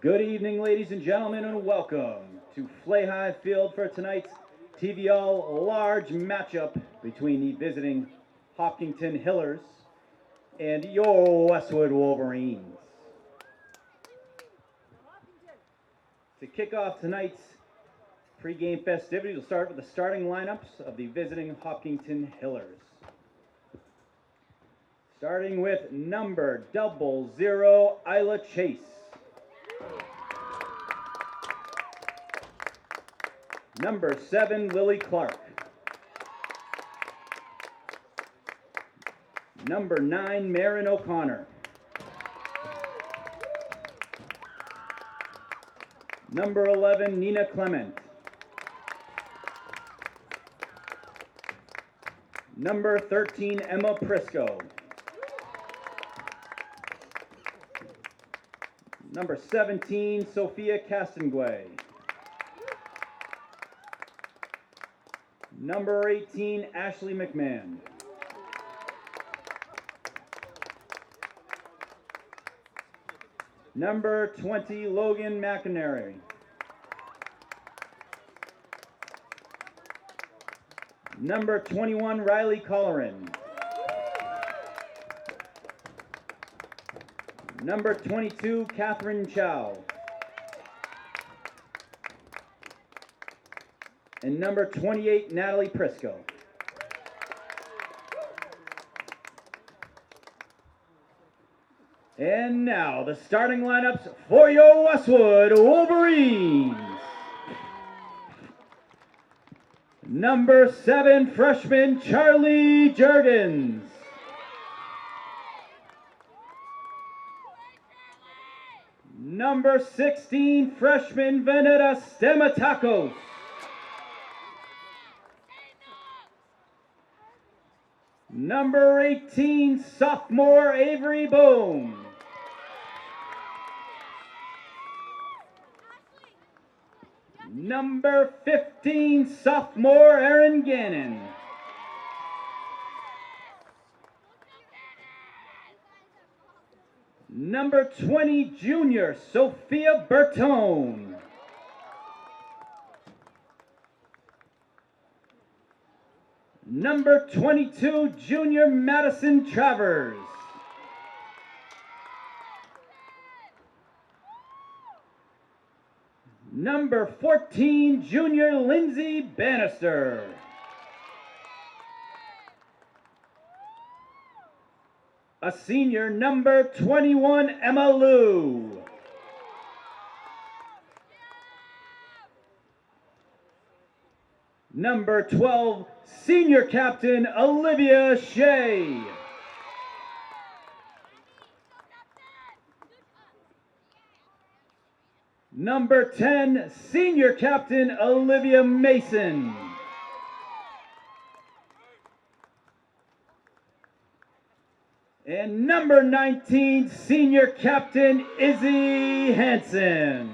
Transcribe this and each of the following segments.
Good evening, ladies and gentlemen, and welcome to Fly Field for tonight's TVL large matchup between the visiting Hopkinton Hillers and your Westwood Wolverines. To kick off tonight's pregame festivities, we'll start with the starting lineups of the visiting Hopkinton Hillers. Starting with number 00, Isla Chase. Number 7, Lily Clark. Number 9, Marin O'Connor. Number 11, Nina Clement. Number 13, Emma Prisco. Number 17, Sophia Castanguay. Number 18, Ashley McMahon. Number 20, Logan McInerney. Number 21, Riley Colleran. Number 22, Catherine Chow. And number 28, Natalie Prisco. And now, the starting lineups for your Westwood Wolverines. Number 7, freshman Charlie Jurgens. Number 16, freshman Veneta Stematakos. Number 18, sophomore Avery Bohm. Number 15, sophomore Aaron Gannon. Number 20, junior Sophia Bertone. Number 22, junior Madison Travers. Number 14, junior Lindsay Bannister. A senior, number 21, Emma Lou. Number 12, senior captain Olivia Shea. Number 10, senior captain Olivia Mason. And number 19, senior captain Izzy Hansen.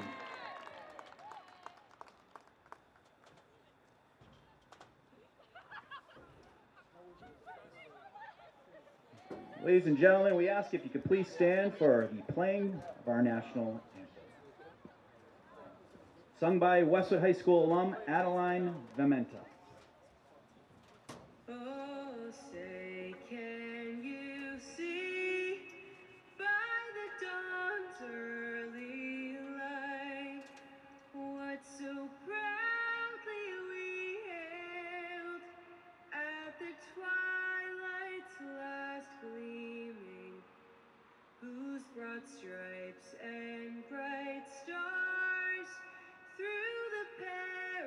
Ladies and gentlemen, we ask if you could please stand for the playing of our national anthem. Sung by Westwood High School alum Adeline Vementa. Oh, say, can you see by the dawn's early light what so proudly we hailed at the twilight's last gleaming, whose broad stripes and bright stars through the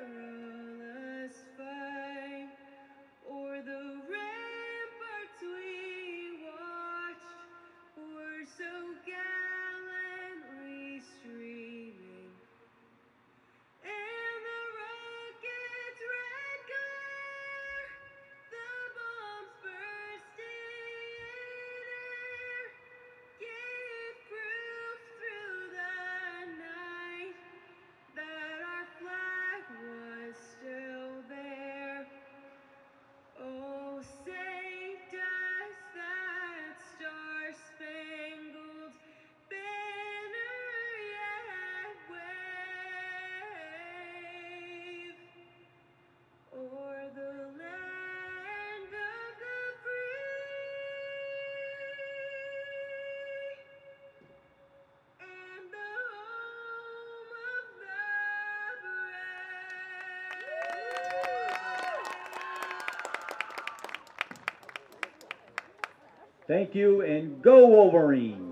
perilous fight Thank you, and go Wolverines!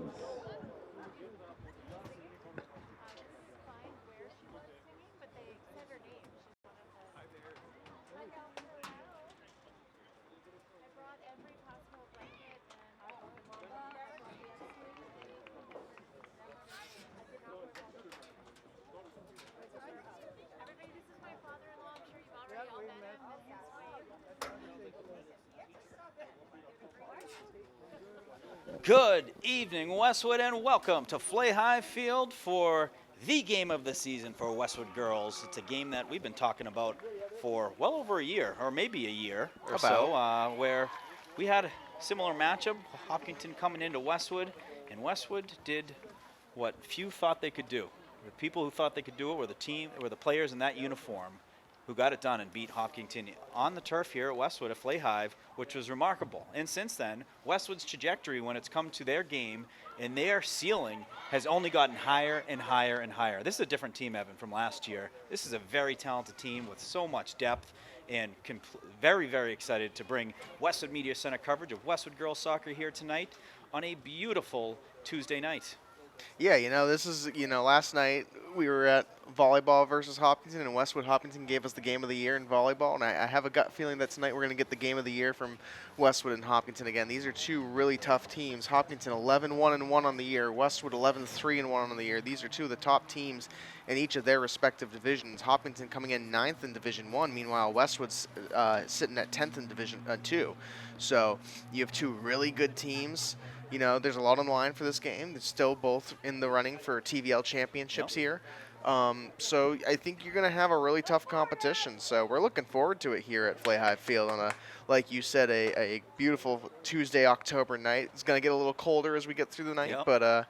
Good evening, Westwood, and welcome to Flay High Field for the game of the season for Westwood Girls. It's a game that we've been talking about for well over a year, or maybe a year or so, where we had a similar matchup, Hopkinton coming into Westwood, and Westwood did what few thought they could do. The people who thought they could do it were the players in that uniform who got it done and beat Hopkinton on the turf here at Westwood at Flay Hive, which was remarkable. And since then, Westwood's trajectory when it's come to their game and their ceiling has only gotten higher and higher and higher. This is a different team, Evan, from last year. This is a very talented team with so much depth, and very, very excited to bring Westwood Media Center coverage of Westwood Girls Soccer here tonight on a beautiful Tuesday night. Yeah, this is, last night we were at volleyball versus Hopkinton, and Westwood Hopkinton gave us the game of the year in volleyball, and I have a gut feeling that tonight we're going to get the game of the year from Westwood and Hopkinton again. These are two really tough teams. Hopkinton 11-1-1 on the year, Westwood 11-3-1 on the year. These are two of the top teams in each of their respective divisions. Hopkinton coming in 9th in Division 1, meanwhile Westwood's sitting at 10th in Division 2. So you have two really good teams. There's a lot on the line for this game. They're still both in the running for TVL championships here. So I think you're going to have a really tough competition. So we're looking forward to it here at Flay High Field on like you said, a beautiful Tuesday, October night. It's going to get a little colder as we get through the night, but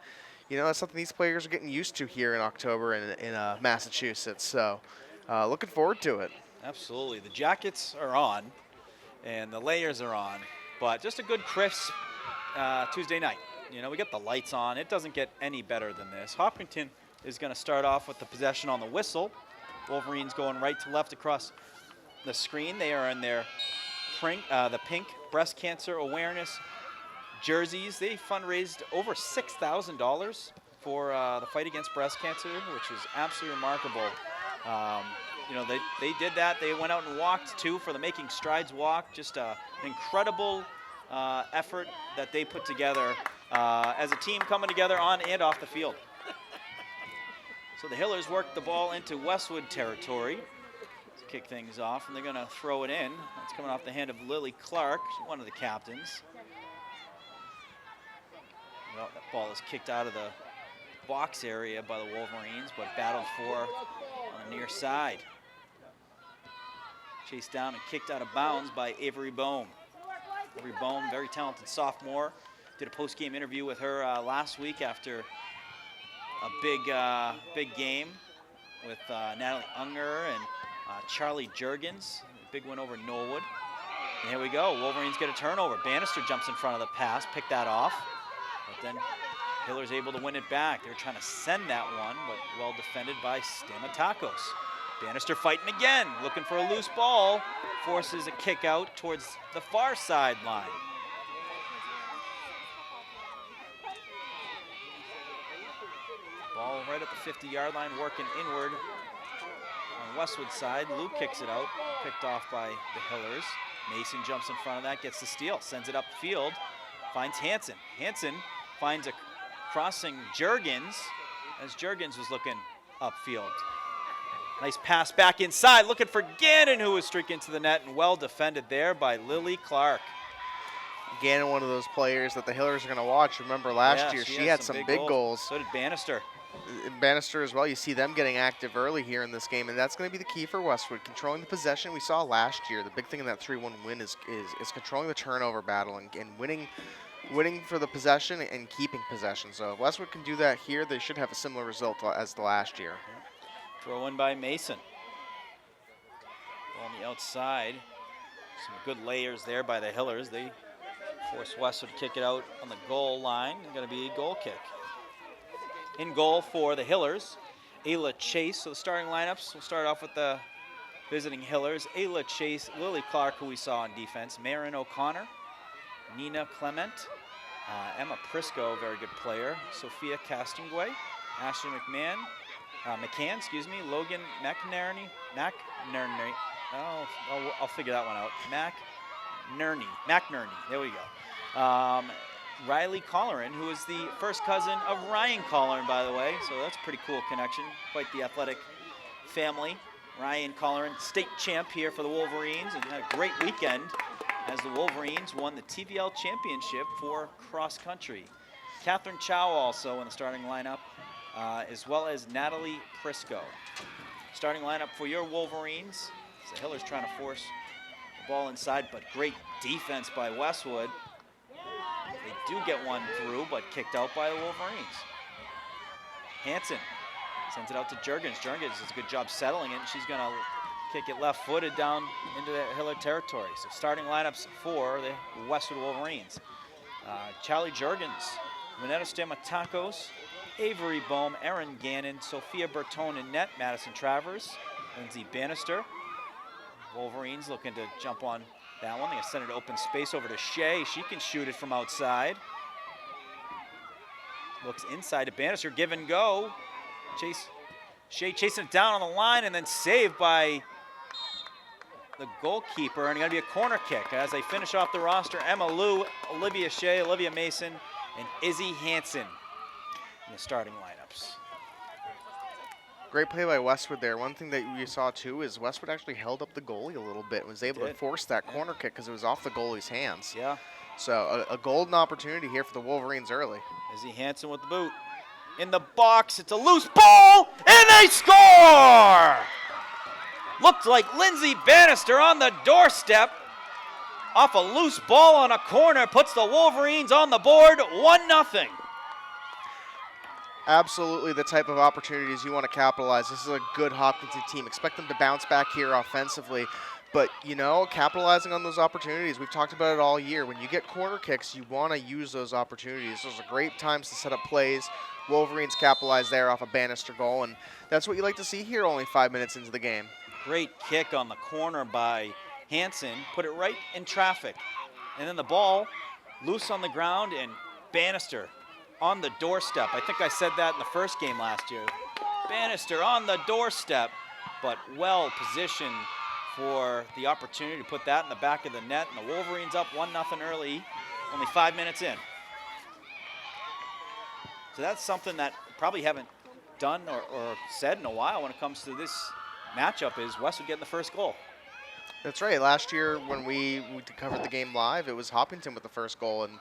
that's something these players are getting used to here in October in Massachusetts. So looking forward to it. Absolutely. The jackets are on and the layers are on, but just a good crisp Tuesday night. We get the lights on. It doesn't get any better than this. Hopkinton is going to start off with the possession on the whistle. Wolverines going right to left across the screen. They are in their the pink breast cancer awareness jerseys. They fundraised over $6,000 for the fight against breast cancer, which is absolutely remarkable. They did that. They went out and walked too for the Making Strides walk. Just an incredible effort that they put together as a team coming together on and off the field. So the Hillers work the ball into Westwood territory to kick things off, and they're going to throw it in. It's coming off the hand of Lily Clark, one of the captains. Well, that ball is kicked out of the box area by the Wolverines, but battled for on the near side. Chased down and kicked out of bounds by Avery Bohm. Avery Bohm, very talented sophomore. Did a post-game interview with her last week after a big game with Natalie Unger and Charlie Jurgens. Big win over Norwood. And here we go. Wolverines get a turnover. Bannister jumps in front of the pass, picked that off. But then Hiller's able to win it back. They were trying to send that one, but well defended by Stamatakos. Bannister fighting again, looking for a loose ball. Forces a kick out towards the far sideline. Ball right at the 50-yard line, working inward on Westwood side. Luke kicks it out, picked off by the Hillers. Mason jumps in front of that, gets the steal, sends it upfield, finds Hansen. Hansen finds a crossing Jurgens as Jurgens was looking upfield. Nice pass back inside, looking for Gannon, who was streaking to the net, and well defended there by Lily Clark. Gannon, one of those players that the Hillers are going to watch. Remember last year, she had some big goals. So did Bannister. Bannister as well. You see them getting active early here in this game, and that's going to be the key for Westwood. Controlling the possession we saw last year. The big thing in that 3-1 win is controlling the turnover battle and winning for the possession and keeping possession. So if Westwood can do that here, they should have a similar result as the last year. Throw in by Mason. Ball on the outside. Some good layers there by the Hillers. They force Westwood to kick it out on the goal line. It's going to be a goal kick. In goal for the Hillers, Ayla Chase. So the starting lineups, we'll start off with the visiting Hillers. Ayla Chase, Lily Clark, who we saw on defense, Marin O'Connor, Nina Clement, Emma Prisco, very good player. Sophia Castonguay, Ashley McCann, Logan McNerney. I'll figure that one out. McNerney, there we go. Riley Colleran, who is the first cousin of Ryan Colleran, by the way, so that's a pretty cool connection. Quite the athletic family. Ryan Colleran, state champ here for the Wolverines, and had a great weekend as the Wolverines won the TVL championship for cross country. Catherine Chow also in the starting lineup, as well as Natalie Prisco. Starting lineup for your Wolverines. So Hiller's trying to force the ball inside, but great defense by Westwood. They do get one through, but kicked out by the Wolverines. Hansen sends it out to Jurgens. Jurgens does a good job settling it. She's going to kick it left-footed down into the Hiller territory. So starting lineups for the Westwood Wolverines. Charlie Jurgens, Renetta Stamatakos, Avery Bohm, Erin Gannon, Sophia Bertone in net, Madison Travers, Lindsay Bannister. Wolverines looking to jump on that one. They send it open space over to Shea. She can shoot it from outside. Looks inside to Bannister, give and go. Shea chasing it down on the line and then saved by the goalkeeper, and going to be a corner kick as they finish off the roster. Emma Liu, Olivia Shea, Olivia Mason, and Izzy Hansen in the starting lineups. Great play by Westwood there. One thing that we saw too is Westwood actually held up the goalie a little bit and was able to force that corner kick because it was off the goalie's hands. Yeah. So a golden opportunity here for the Wolverines early. Izzy Hansen with the boot. In the box, it's a loose ball, and they score! Looked like Lindsay Bannister on the doorstep. Off a loose ball on a corner, puts the Wolverines on the board, 1-0. Absolutely the type of opportunities you want to capitalize. This is a good Hopkinton team. Expect them to bounce back here offensively. But, you know, capitalizing on those opportunities, we've talked about it all year. When you get corner kicks, you want to use those opportunities. Those are great times to set up plays. Wolverines capitalize there off a Bannister goal, and that's what you like to see here only 5 minutes into the game. Great kick on the corner by Hansen, put it right in traffic. And then the ball loose on the ground, and Bannister on the doorstep. I think I said that in the first game last year. Bannister on the doorstep, but well positioned for the opportunity to put that in the back of the net. And the Wolverines up 1-0 early, only 5 minutes in. So that's something that probably haven't done or said in a while when it comes to this matchup, is Westwood getting the first goal. That's right. Last year when we covered the game live, it was Hopkinton with the first goal. And,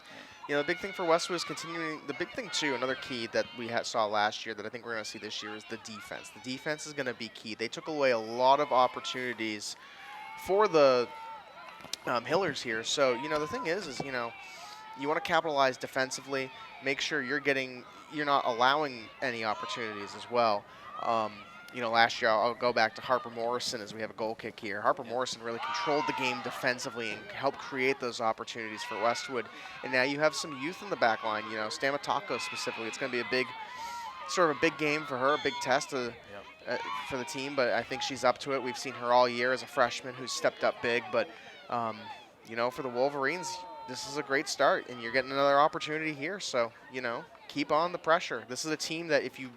you know, the big thing for Westwood is continuing. The big thing, too, another key that we saw last year that I think we're going to see this year is the defense. The defense is going to be key. They took away a lot of opportunities for the Hillers here. So, you know, the thing is, you know, you want to capitalize defensively. Make sure you're not allowing any opportunities as well. You know, last year, I'll go back to Harper Morrison as we have a goal kick here. Harper Morrison really controlled the game defensively and helped create those opportunities for Westwood. And now you have some youth in the back line, you know, Stamatako specifically. It's going to be a big game for her, a big test for the team, but I think she's up to it. We've seen her all year as a freshman who's stepped up big. But, you know, for the Wolverines, this is a great start, and you're getting another opportunity here. So, you know, keep on the pressure. This is a team that if you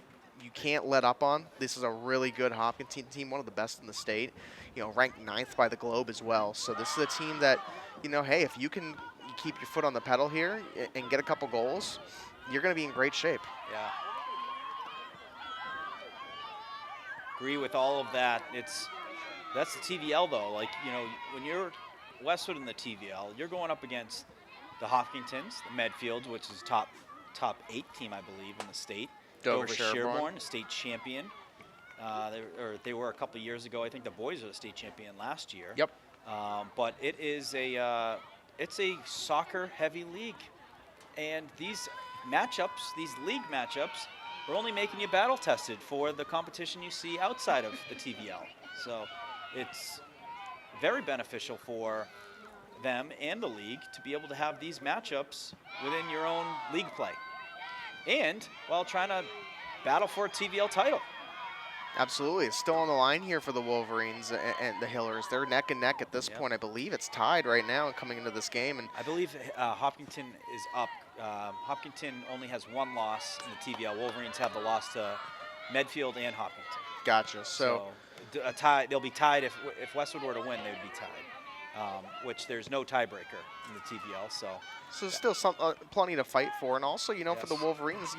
can't let up on. This is a really good Hopkinton team, one of the best in the state, you know, ranked 9th by the Globe as well. So this is a team that, you know, hey, if you can keep your foot on the pedal here and get a couple goals, you're going to be in great shape. Yeah. Agree with all of that. That's the TVL though. Like, you know, when you're Westwood in the TVL, you're going up against the Hopkintons, the Medfields, which is top 8 team, I believe, in the state. Dover Sherborne, a state champion. They were a couple years ago. I think the boys were the state champion last year. Yep. But it is it's a soccer-heavy league, and these matchups, these league matchups, are only making you battle-tested for the competition you see outside of the TVL. So it's very beneficial for them and the league to be able to have these matchups within your own league play, and while trying to battle for a TVL title. Absolutely. It's still on the line here for the Wolverines and the Hillers. They're neck and neck at this point. I believe it's tied right now coming into this game. And I believe Hopkinton is up Hopkinton only has one loss in the TVL. Wolverines have the loss to Medfield and Hopkinton. Gotcha. So A tie. They'll be tied if Westwood were to win. They would be tied, which there's no tiebreaker in the TVL. So there's still plenty to fight for, and also, you know, for the Yes. Wolverines,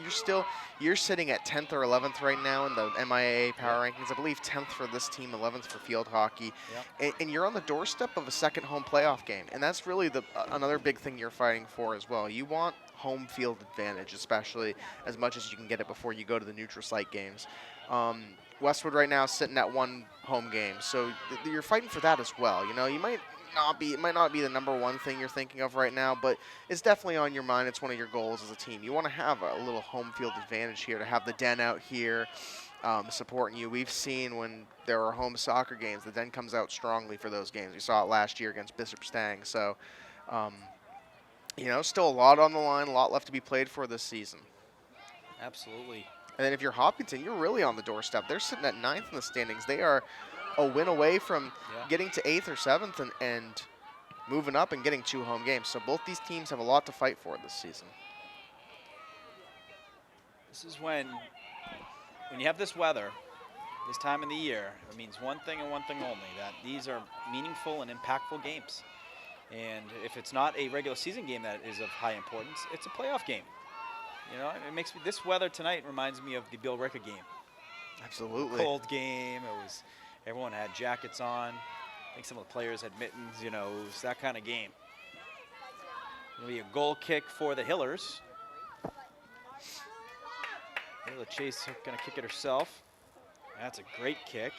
you're sitting at 10th or 11th right now in the MIAA power rankings. I believe 10th for this team, 11th for field hockey, and you're on the doorstep of a second home playoff game, and that's really another big thing you're fighting for as well. You want home field advantage, especially as much as you can get it before you go to the neutral site games. Westwood right now is sitting at one home game, so you're fighting for that as well. You know, it might not be the number one thing you're thinking of right now, but it's definitely on your mind. It's one of your goals as a team. You want to have a little home field advantage here, to have the Den out here supporting you. We've seen when there are home soccer games, the Den comes out strongly for those games. We saw it last year against Bishop Stang. So, you know, still a lot on the line, a lot left to be played for this season. absolutely. And then if you're Hopkinton, you're really on the doorstep. They're sitting at 9th in the standings. They are a win away from getting to 8th or 7th and moving up and getting 2 home games. So both these teams have a lot to fight for this season. This is when you have this weather, this time of the year, it means one thing and one thing only, that these are meaningful and impactful games. And if it's not a regular season game that is of high importance, it's a playoff game. You know, it makes me, this weather tonight reminds me of the Bill Ricker game. Absolutely. Cold game. It was, everyone had jackets on. I think some of the players had mittens. You know, it was that kind of game. It'll be a goal kick for the Hillers. Ayla Chase going to kick it herself. That's a great kick.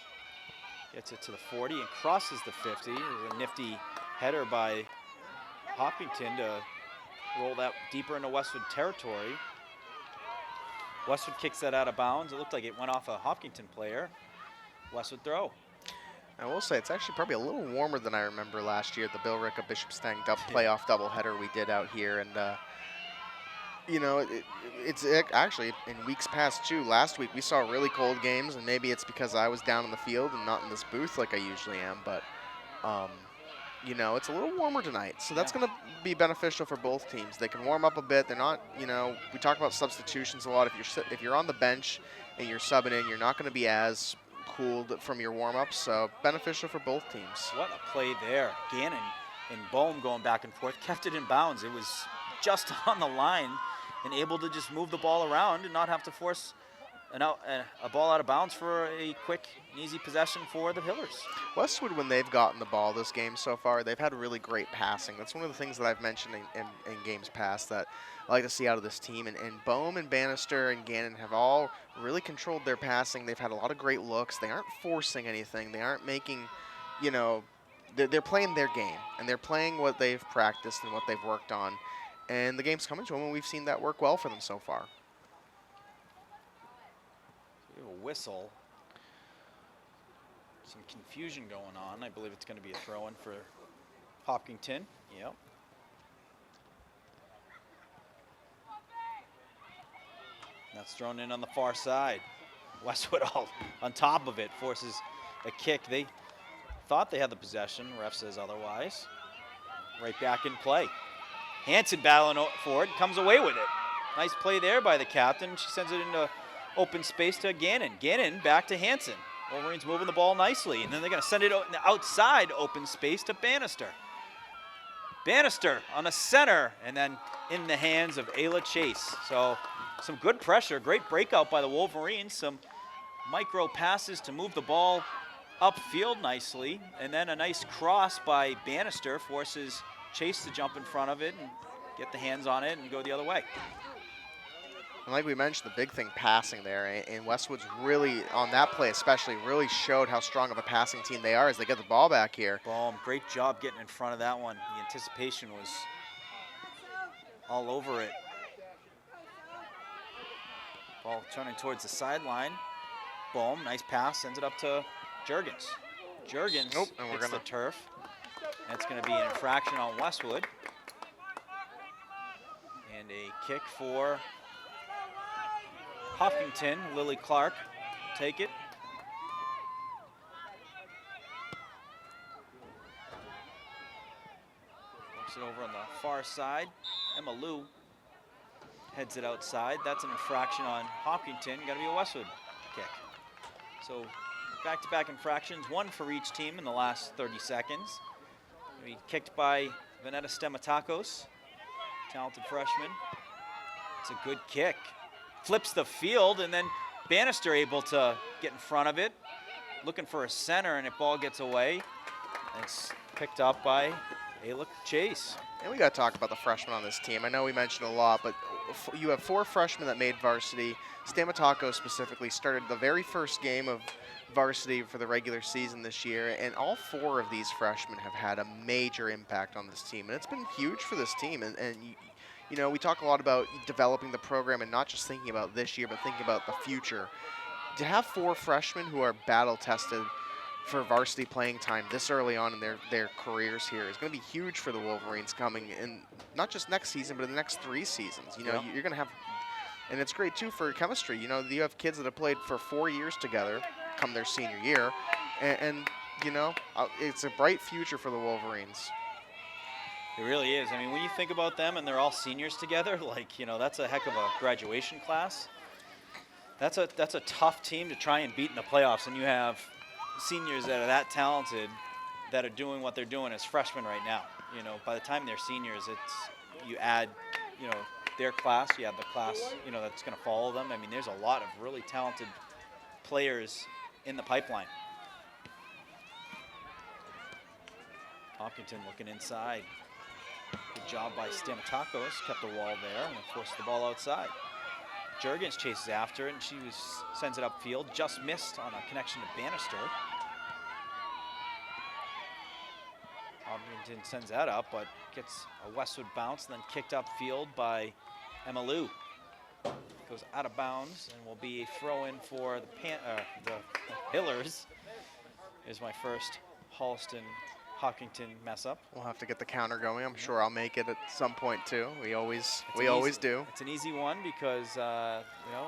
Gets it to the 40 and crosses the 50. There's a nifty header by Hopkinton to roll that deeper into Westwood territory. Westwood kicks that out of bounds. It looked like it went off a Hopkinton player. Westwood throw. I will say it's actually probably a little warmer than I remember last year, the Bill Ricka Bishop Stang playoff doubleheader we did out here. And, you know, it's actually in weeks past too. Last week we saw really cold games, and maybe it's because I was down in the field and not in this booth like I usually am. But, you know, it's a little warmer tonight, so that's going to be beneficial for both teams. They can warm up a bit. They're not, you know, we talk about substitutions a lot. If you're on the bench and you're subbing in, you're not going to be as cooled from your warm-ups, so beneficial for both teams. What a play there. Gannon and Bohm going back and forth, kept it in bounds. It was just on the line and able to just move the ball around and not have to force a ball out of bounds for a quick and easy possession for the Hillers. Westwood, when they've gotten the ball this game so far, they've had really great passing. That's one of the things that I've mentioned in games past that I like to see out of this team. And Bohm and Bannister and Gannon have all really controlled their passing. They've had a lot of great looks. They aren't forcing anything. They aren't making, you know, they're playing their game. And they're playing what they've practiced and what they've worked on. And the game's coming to them, and we've seen that work well for them so far. We have a whistle. Some confusion going on. I believe it's going to be a throw-in for Hopkinton. Yep. That's thrown in on the far side. Westwood all on top of it, forces a kick. They thought they had the possession. Ref says otherwise. Right back in play. Hanson battling forward, comes away with it. Nice play there by the captain. She sends it into open space to Gannon. Gannon back to Hanson. Wolverines moving the ball nicely, and then they're going to send it in the outside open space to Bannister. Bannister on the center, and then in the hands of Ayla Chase. So some good pressure, great breakout by the Wolverines. Some micro passes to move the ball upfield nicely, and then a nice cross by Bannister forces Chase to jump in front of it and get the hands on it and go the other way. And like we mentioned, the big thing passing there, and Westwood's really, on that play especially, really showed how strong of a passing team they are as they get the ball back here. Bohm, great job getting in front of that one. The anticipation was all over it. Ball turning towards the sideline. Bohm, nice pass, sends it up to Juergens. Juergens hits the turf. That's going to be an infraction on Westwood. And a kick for Hopkinton. Lily Clark take it. Works it over on the far side. Emma Lou heads it outside. That's an infraction on Hopkinton. Got to be a Westwood kick. So back-to-back infractions, one for each team in the last 30 seconds. Be kicked by Vanetta Stematakos, talented freshman. It's a good kick. Flips the field, and then Bannister able to get in front of it, looking for a center, and the ball gets away. It's picked up by Ayla Chase. And we got to talk about the freshmen on this team. I know we mentioned a lot, but you have 4 freshmen that made varsity. Stamatakos specifically started the very first game of varsity for the regular season this year, and all 4 of these freshmen have had a major impact on this team, and it's been huge for this team. And you know, we talk a lot about developing the program and not just thinking about this year, but thinking about the future. To have 4 freshmen who are battle-tested for varsity playing time this early on in their careers here is going to be huge for the Wolverines coming in, not just next season, but in the next 3 seasons. You know, Yeah. you're going to have, and it's great too for chemistry. You know, you have kids that have played for 4 years together come their senior year, and you know, it's a bright future for the Wolverines. It really is. I mean, when you think about them and they're all seniors together, like, you know, that's a heck of a graduation class. That's a tough team to try and beat in the playoffs, and you have seniors that are that talented that are doing what they're doing as freshmen right now. You know, by the time they're seniors, you add, you know, their class, you have the class, you know, that's going to follow them. I mean, there's a lot of really talented players in the pipeline. Hopkinton looking inside. Good job by Stamatakos, kept the wall there and forced the ball outside. Jurgens chases after it, and sends it upfield. Just missed on a connection to Bannister. Hopkinton sends that up, but gets a Westwood bounce, and then kicked upfield by Emma Lou. Goes out of bounds, and will be a throw-in for the Hillers. Is my first Hopkinton mess up. We'll have to get the counter going. I'm sure I'll make it at some point too. We always do. It's an easy one because you know,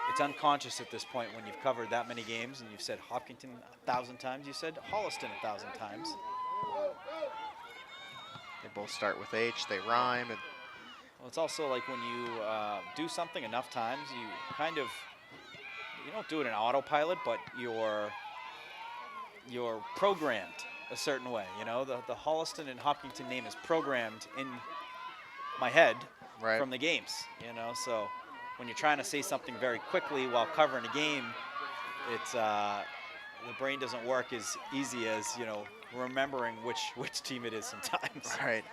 it's unconscious at this point when you've covered that many games and you've said Hopkinton 1,000 times. You said Holliston 1,000 times. They both start with H. They rhyme. And well, it's also like when you do something enough times, you don't do it in autopilot, but you're programmed a certain way. You know, the Holliston and Hopkinton name is programmed in my head from the games. You know, so when you're trying to say something very quickly while covering a game, it's the brain doesn't work as easy as, you know, remembering which team it is sometimes. Right.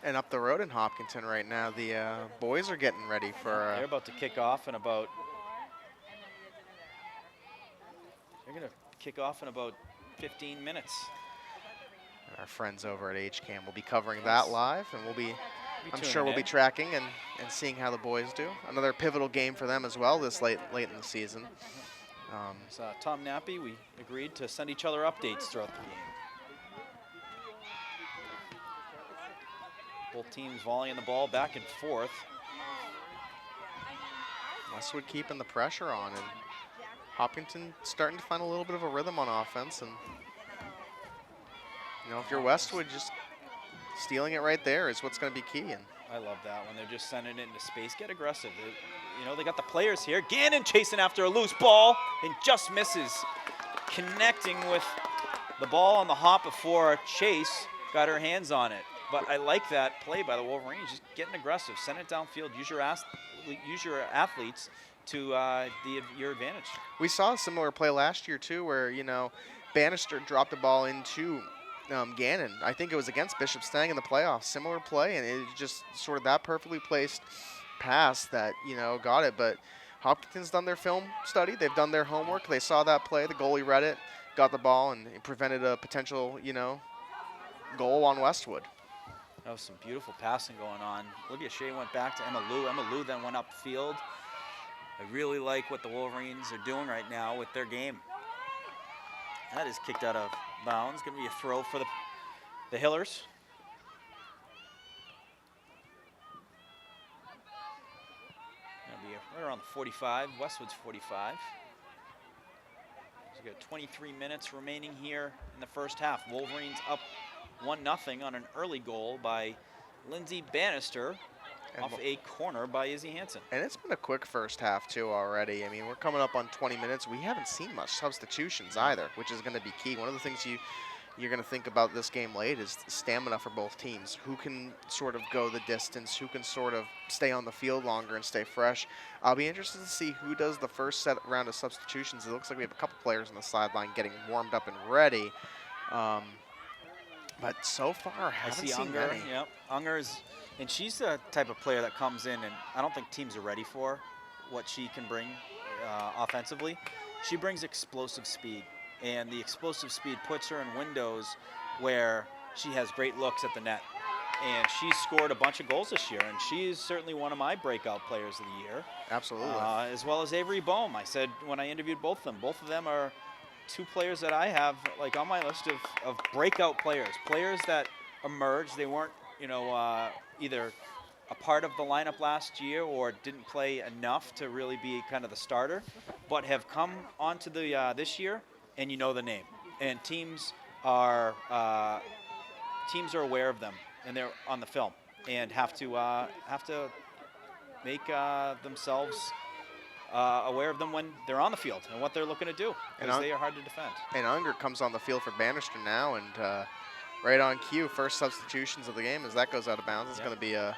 And up the road in Hopkinton right now, the boys are getting ready for. They're about to kick off in about. They're gonna kick off in about 15 minutes. Our friends over at HCAM will be covering that live, and I'm sure we'll in. be tracking and seeing how the boys do. Another pivotal game for them as well this late in the season. So Tom Nappy, we agreed to send each other updates throughout the game. Both teams volleying the ball back and forth. Westwood keeping the pressure on, and Hopkinton starting to find a little bit of a rhythm on offense. And you know, if you're Westwood, just stealing it right there is what's going to be key. And I love that when they're just sending it into space. Get aggressive. You know, they got the players here. Gannon chasing after a loose ball and just misses, connecting with the ball on the hop before Chase got her hands on it. But I like that play by the Wolverines, just getting aggressive. Send it downfield. Use your athletes to your advantage. We saw a similar play last year too, where, you know, Bannister dropped the ball into Gannon. I think it was against Bishop Stang in the playoffs. Similar play, and it just sort of that perfectly placed pass that, you know, got it. But Hopkinton's done their film study. They've done their homework. They saw that play. The goalie read it, got the ball, and it prevented a potential, you know, goal on Westwood. That was some beautiful passing going on. Olivia Shea went back to Emma Lou. Emma Lou then went upfield. I really like what the Wolverines are doing right now with their game. That is kicked out of bounds. Going to be a throw for the Hillers. Going to be right around the 45. Westwood's 45. So we've got 23 minutes remaining here in the first half. Wolverines up 1-0 on an early goal by Lindsay Bannister. And off a corner by Izzy Hansen. And it's been a quick first half, too, already. I mean, we're coming up on 20 minutes. We haven't seen much substitutions either, which is going to be key. One of the things you're going to think about this game late is stamina for both teams. Who can sort of go the distance, who can sort of stay on the field longer and stay fresh. I'll be interested to see who does the first round of substitutions. It looks like we have a couple players on the sideline getting warmed up and ready. But so far, I haven't seen Unger. many. Yep, Unger's, and she's the type of player that comes in, and I don't think teams are ready for what she can bring offensively. She brings explosive speed, and the explosive speed puts her in windows where she has great looks at the net. And she scored a bunch of goals this year, and she is certainly one of my breakout players of the year. Absolutely. As well as Avery Bohm. I said when I interviewed both of them are two players that I have like on my list of breakout players that emerged. They weren't, either a part of the lineup last year or didn't play enough to really be kind of the starter, but have come onto the this year, and you know the name. And teams are aware of them, and they're on the film, and have to make themselves aware of them when they're on the field and what they're looking to do, because they are hard to defend. And Unger comes on the field for Bannister now, and right on cue, first substitutions of the game as that goes out of bounds. It's going to be a...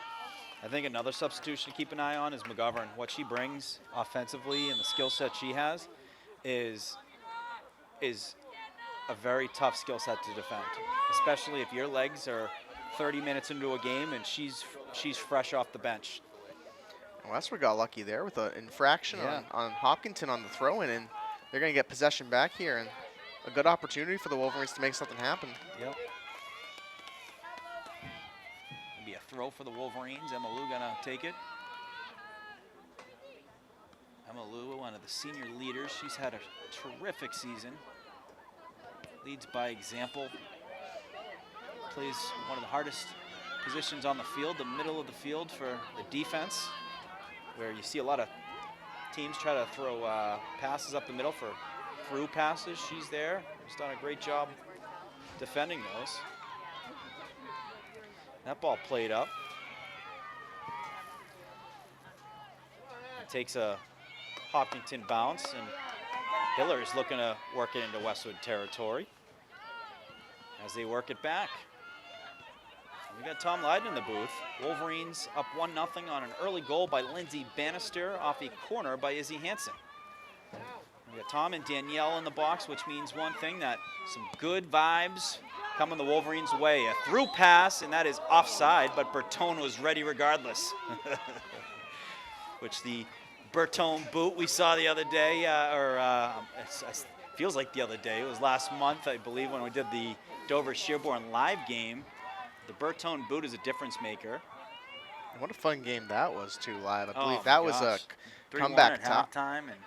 I think another substitution to keep an eye on is McGovern. What she brings offensively and the skill set she has is a very tough skill set to defend, especially if your legs are 30 minutes into a game and she's fresh off the bench. Westwood got lucky there with an infraction on Hopkinton on the throw-in, and they're going to get possession back here, and a good opportunity for the Wolverines to make something happen. Yep. Be a throw for the Wolverines. Emma Lou gonna take it. Emma Lou, one of the senior leaders. She's had a terrific season. Leads by example. Plays one of the hardest positions on the field, the middle of the field for the defense, where you see a lot of teams try to throw passes up the middle for through passes. She's there. She's done a great job defending those. That ball played up. It takes a Hopkinton bounce, and Hiller's looking to work it into Westwood territory as they work it back. We got Tom Lyden in the booth. Wolverines up 1-0 on an early goal by Lindsay Bannister off a corner by Izzy Hansen. We got Tom and Danielle in the box, which means one thing, that some good vibes coming the Wolverines' way. A through pass, and that is offside, but Bertone was ready regardless. Which the Bertone boot we saw the other day, it feels like the other day. It was last month, I believe, when we did the Dover-Sherborne live game. The Bertone boot is a difference maker. What a fun game that was, too, live. I believe Oh that was a 3-1 comeback at halftime, and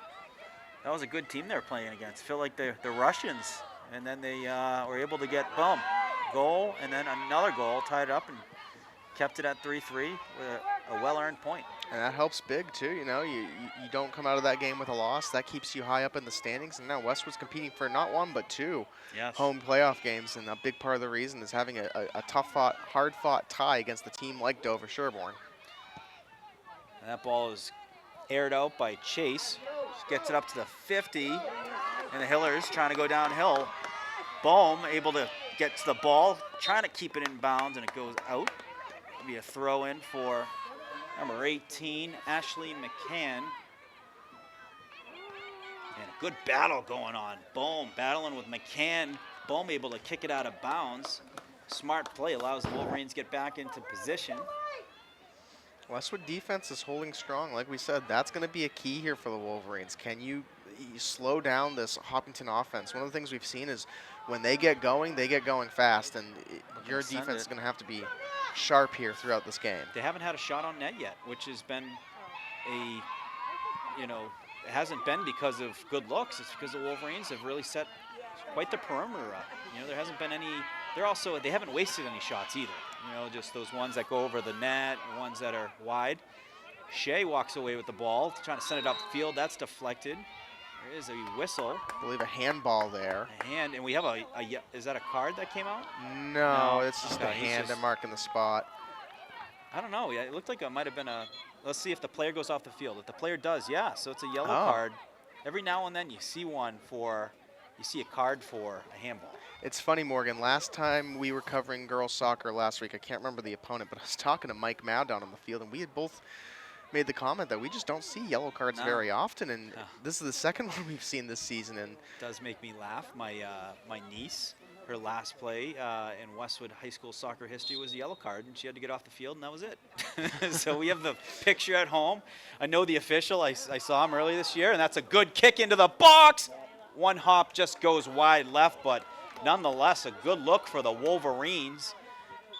that was a good team they were playing against. I feel like the Russians, and then they were able to get goal, and then another goal, tied it up, and kept it at 3-3 with a well-earned point. And that helps big, too. You know, you don't come out of that game with a loss. That keeps you high up in the standings. And now Westwood's competing for not one, but two home playoff games. And a big part of the reason is having a tough-fought, hard-fought tie against a team like Dover-Sherborne. That ball is aired out by Chase. She gets it up to the 50. And the Hillers trying to go downhill. Bohm able to get to the ball, trying to keep it in bounds, and it goes out. It'll be a throw-in for number 18, Ashley McCann. And a good battle going on. Bohm battling with McCann. Bohm able to kick it out of bounds. Smart play allows the Wolverines to get back into position. Westwood defense is holding strong. Like we said, that's going to be a key here for the Wolverines. Can you slow down this Hopkinton offense? One of the things we've seen is when they get going fast, and your defense is going to have to be sharp here throughout this game. They haven't had a shot on net yet, which has been it hasn't been because of good looks. It's because the Wolverines have really set quite the perimeter up. There hasn't been any. They haven't wasted any shots either. Just those ones that go over the net, and ones that are wide. Shea walks away with the ball, trying to send it up the field. That's deflected. There is a whistle. I believe a handball there. A hand, and we have is that a card that came out? No, it's just a hand. They're marking the spot. I don't know. Yeah, it looked like it might have been a. Let's see if the player goes off the field. If the player does, yeah. So it's a yellow Oh. card. Every now and then you see a card for a handball. It's funny, Morgan. Last time we were covering girls soccer last week, I can't remember the opponent, but I was talking to Mike Mao down on the field, and we had both made the comment that we just don't see yellow cards No. very often, and No. this is the second one we've seen this season. And It does make me laugh. My niece, her last play in Westwood High School soccer history was a yellow card, and she had to get off the field, and that was it. So we have the picture at home. I know the official. I saw him earlier this year, and that's a good kick into the box. One hop just goes wide left, but nonetheless a good look for the Wolverines.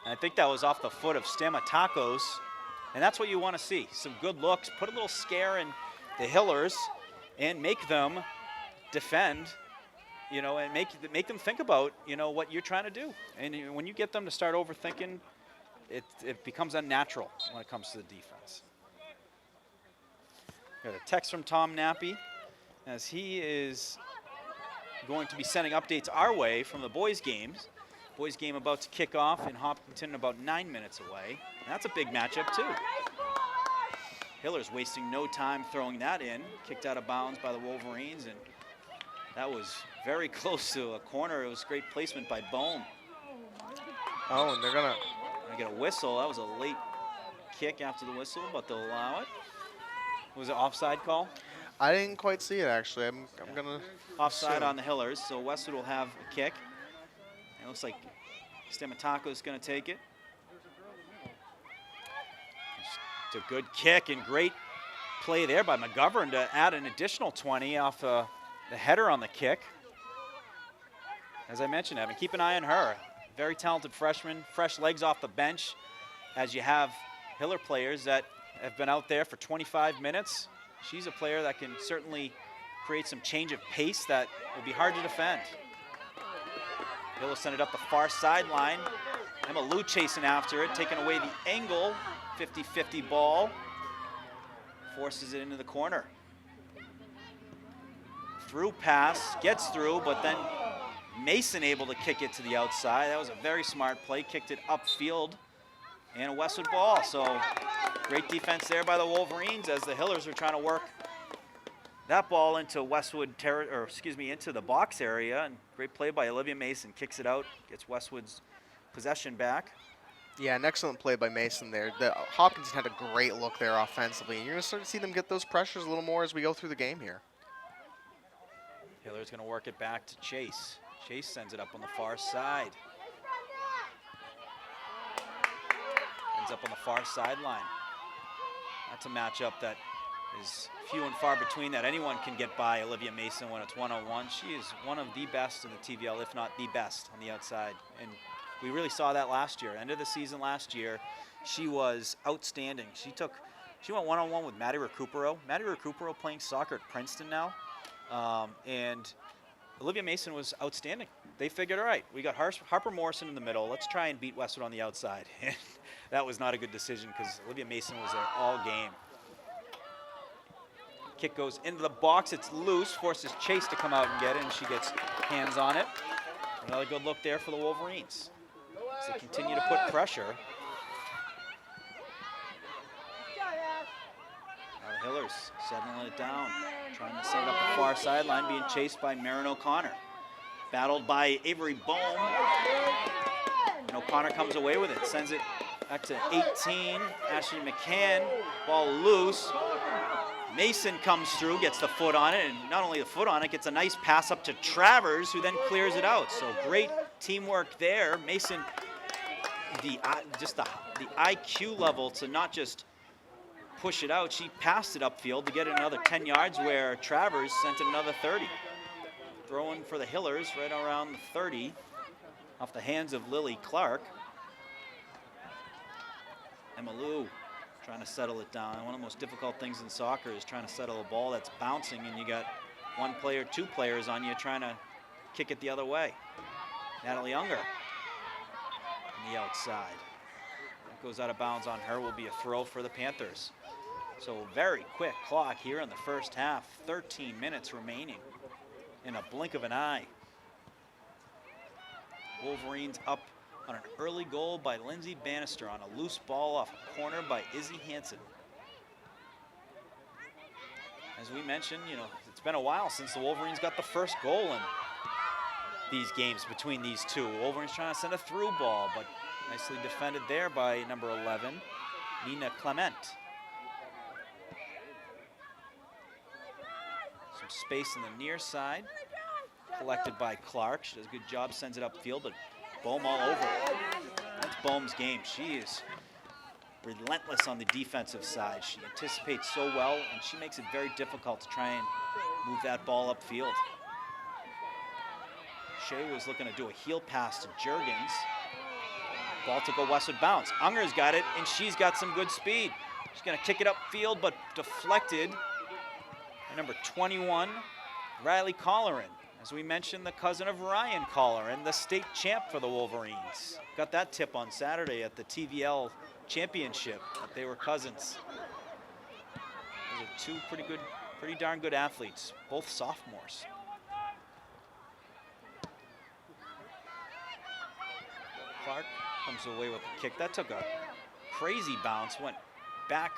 And I think that was off the foot of Stamatakos, and that's what you want to see. Some good looks, put a little scare in the Hillers, and make them defend. And make them think about, what you're trying to do. And when you get them to start overthinking, it becomes unnatural when it comes to the defense. Got a text from Tom Nappy, as he is going to be sending updates our way from the boys' games. Boys' game about to kick off in Hopkinton, about 9 minutes away. And that's a big matchup, too. Hillers wasting no time throwing that in. Kicked out of bounds by the Wolverines, and that was very close to a corner. It was great placement by Bohm. oh, and they're gonna. I get a whistle. That was a late kick after the whistle, but they'll allow it. Was it offside call? I didn't quite see it actually. I'm gonna. Offside assume. on the Hillers, so Westwood will have a kick. It looks like Stamatakos is going to take it. It's a good kick and great play there by McGovern to add an additional 20 off the header on the kick. As I mentioned, Evan, keep an eye on her. Very talented freshman, fresh legs off the bench, as you have Hiller players that have been out there for 25 minutes. She's a player that can certainly create some change of pace that will be hard to defend. Hiller sent it up the far sideline. Emma Lou chasing after it, taking away the angle. 50-50 ball. Forces it into the corner. Through pass, gets through, but then Mason able to kick it to the outside. That was a very smart play, kicked it upfield, and a Westwood ball. So great defense there by the Wolverines as the Hillers are trying to work that ball into into the box area. And great play by Olivia Mason, kicks it out, gets Westwood's possession back. Yeah, an excellent play by Mason there. The Hopkinton had a great look there offensively, and you're gonna start to see them get those pressures a little more as we go through the game here. Hiller's going to work it back to Chase. Chase sends it up on the far side. Ends up on the far sideline. That's a matchup that is few and far between that anyone can get by Olivia Mason when it's one-on-one. She is one of the best in the TVL, if not the best on the outside. And we really saw that last year. End of the season last year, she was outstanding. She went one-on-one with Maddie Recupero. Maddie Recupero playing soccer at Princeton now. And Olivia Mason was outstanding. They figured, all right, we got Harper Morrison in the middle. Let's try and beat Westwood on the outside. And that was not a good decision because Olivia Mason was there all game. Kick goes into the box. It's loose, forces Chase to come out and get it, and she gets hands on it. Another good look there for the Wolverines as they continue to put pressure. The Hillers settling it down, trying to set it up the far sideline, being chased by Marin O'Connor. Battled by Avery Bohm. And O'Connor comes away with it, sends it back to 18. Ashley McCann, ball loose. Mason comes through, gets the foot on it, and not only the foot on it, gets a nice pass up to Travers, who then clears it out. So great teamwork there. Mason, the IQ level to not just push it out, she passed it upfield to get it another 10 yards where Travers sent it another 30. Throwing for the Hillers right around the 30 off the hands of Lily Clark. Emma Lou trying to settle it down. One of the most difficult things in soccer is trying to settle a ball that's bouncing and you got one player, two players on you trying to kick it the other way. Natalie Unger on the outside. That goes out of bounds on her, will be a throw for the Panthers. So very quick clock here in the first half, 13 minutes remaining in a blink of an eye. Wolverines up on an early goal by Lindsay Bannister on a loose ball off a corner by Izzy Hansen. As we mentioned, it's been a while since the Wolverines got the first goal in these games between these two. Wolverines trying to send a through ball, but nicely defended there by number 11, Nina Clement. Some space in the near side, collected by Clark. She does a good job, sends it upfield, but Bohm all over it. That's Bohm's game. She is relentless on the defensive side. She anticipates so well, and she makes it very difficult to try and move that ball upfield. Shea was looking to do a heel pass to Juergens. Ball took a Westwood bounce. Unger's got it, and she's got some good speed. She's going to kick it upfield, but deflected by number 21, Riley Colleran. As we mentioned, the cousin of Ryan Colleran, the state champ for the Wolverines. Got that tip on Saturday at the TVL championship, that they were cousins. Those are two pretty darn good athletes, both sophomores. Clark comes away with a kick. That took a crazy bounce, went back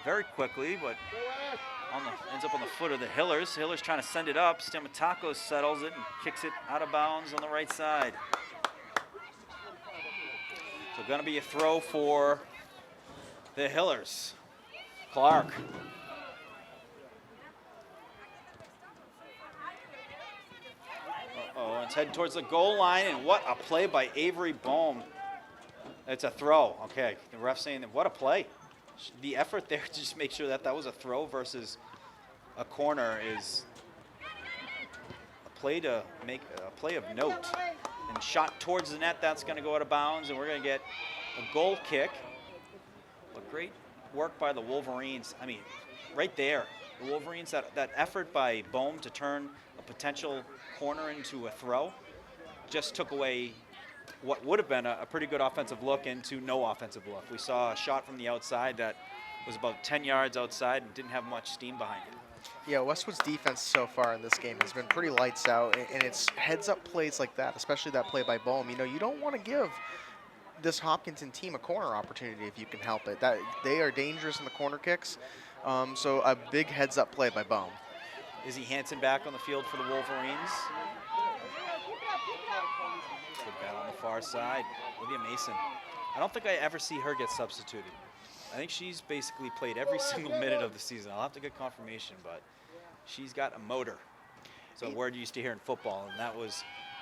very quickly, but ends up on the foot of the Hillers. Hillers trying to send it up. Stamatakos settles it and kicks it out of bounds on the right side. So going to be a throw for the Hillers. Clark. Uh-oh, it's heading towards the goal line, and what a play by Avery Bohm. It's a throw. Okay, the ref saying that what a play. The effort there to just make sure that that was a throw versus a corner is a play to make a play of note. And shot towards the net, that's going to go out of bounds, and we're going to get a goal kick. But great work by the Wolverines. I mean, right there, the Wolverines, that effort by Bohm to turn a potential corner into a throw just took away what would have been a pretty good offensive look into no offensive look. We saw a shot from the outside that was about 10 yards outside and didn't have much steam behind it. Yeah, Westwood's defense so far in this game has been pretty lights out, and it's heads-up plays like that, especially that play by Bohm. You don't want to give this Hopkinton team a corner opportunity if you can help it. They are dangerous in the corner kicks, so a big heads-up play by Bohm. Izzy Hansen back on the field for the Wolverines. Good battle on the far side. Olivia Mason. I don't think I ever see her get substituted. I think she's basically played every single minute of the season. I'll have to get confirmation, but she's got a motor. It's a word you used to hear in football, and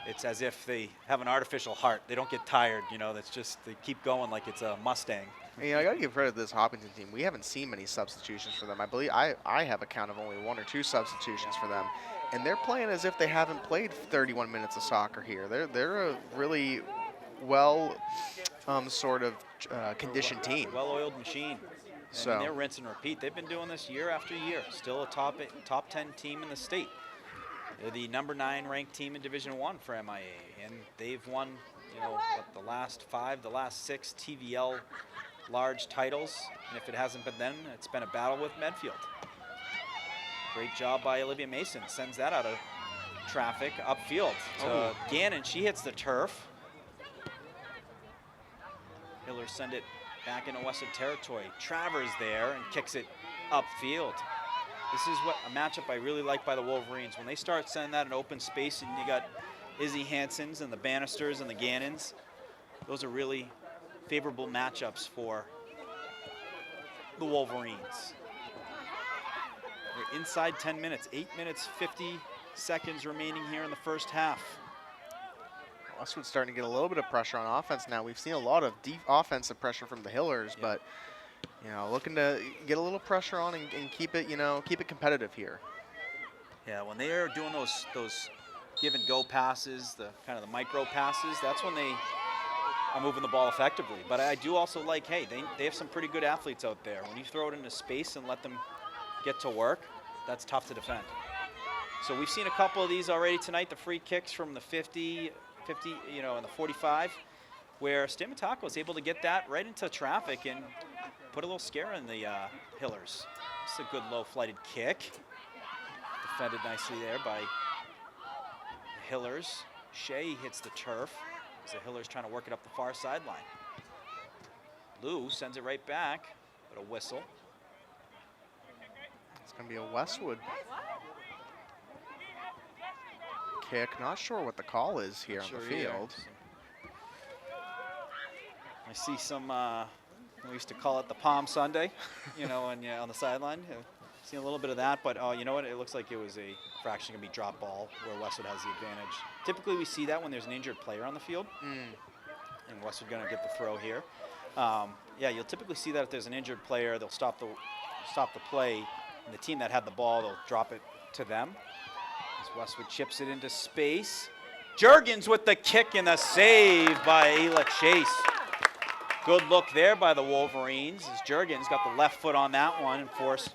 it's as if they have an artificial heart. They don't get tired, that's just, they keep going like it's a Mustang. I got to give credit to this Hopkinton team. We haven't seen many substitutions for them. I believe I have a count of only 1 or 2 substitutions for them, and they're playing as if they haven't played 31 minutes of soccer here. They're a really well conditioned team. Well-oiled machine. So And they're rinse and repeat. They've been doing this year after year. Still a top 10 team in the state. They're the number 9 ranked team in Division I for MIA, and they've won, the last 5, the last 6 TVL large titles. And if it hasn't been then, it's been a battle with Medfield. Great job by Olivia Mason. Sends that out of traffic upfield to Gannon. She hits the turf. Hillers send it back into Westwood territory. Travers there and kicks it upfield. This is what a matchup I really like by the Wolverines. When they start sending that in open space and you got Izzy Hansens and the Bannisters and the Gannons, those are really favorable matchups for the Wolverines. We're inside 10 minutes, 8 minutes, 50 seconds remaining here in the first half. Westwood's starting to get a little bit of pressure on offense now. We've seen a lot of deep offensive pressure from the Hillers, but looking to get a little pressure on and keep it, keep it competitive here. Yeah, when they are doing those give and go passes, the kind of the micro passes, that's when they are moving the ball effectively. But I do also like, hey, they have some pretty good athletes out there. When you throw it into space and let them get to work, that's tough to defend. So we've seen a couple of these already tonight, the free kicks from the 50, and the 45, where Stamatakos was able to get that right into traffic and put a little scare in the Hillers. It's a good low-flighted kick. Defended nicely there by the Hillers. Shea hits the turf. As the Hillers trying to work it up the far sideline. Lou sends it right back, but a whistle. It's going to be a Westwood kick. Not sure what the call is here on the field. I see some, we used to call it the Palm Sunday, you know, on the sideline. Seen a little bit of that, but you know what? It looks like it was a fraction going to be drop ball where Westwood has the advantage. Typically, we see that when there's an injured player on the field, and Westwood going to get the throw here. Yeah, you'll typically see that if there's an injured player, they'll stop the play, and the team that had the ball, they'll drop it to them. As Westwood chips it into space. Juergens with the kick and the save by Ayla Chase. Good look there by the Wolverines as Juergens got the left foot on that one and forced.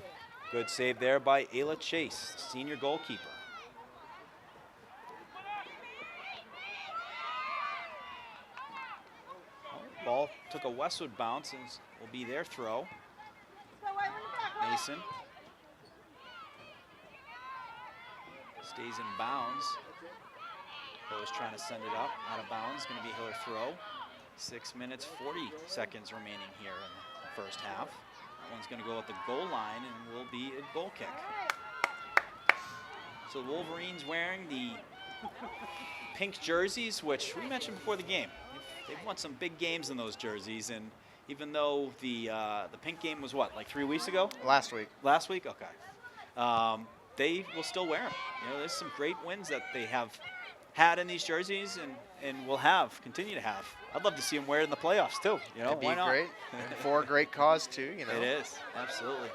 Good save there by Ayla Chase, the senior goalkeeper. Ball took a Westwood bounce and will be their throw. Mason stays in bounds. Bo's trying to send it up, out of bounds. Going to be Hiller throw. 6 minutes, 40 seconds remaining here in the first half. That one's going to go at the goal line and will be a goal kick. So the Wolverines wearing the pink jerseys, which we mentioned before the game. They've won some big games in those jerseys, and even though the pink game was what, like 3 weeks ago? Last week. Last week, okay. They will still wear them. You know, there's some great wins that they have had in these jerseys and will continue to have. I'd love to see them wear it in the playoffs too. You know, It'd be why not? great. And for a great cause too, you know. It is, absolutely.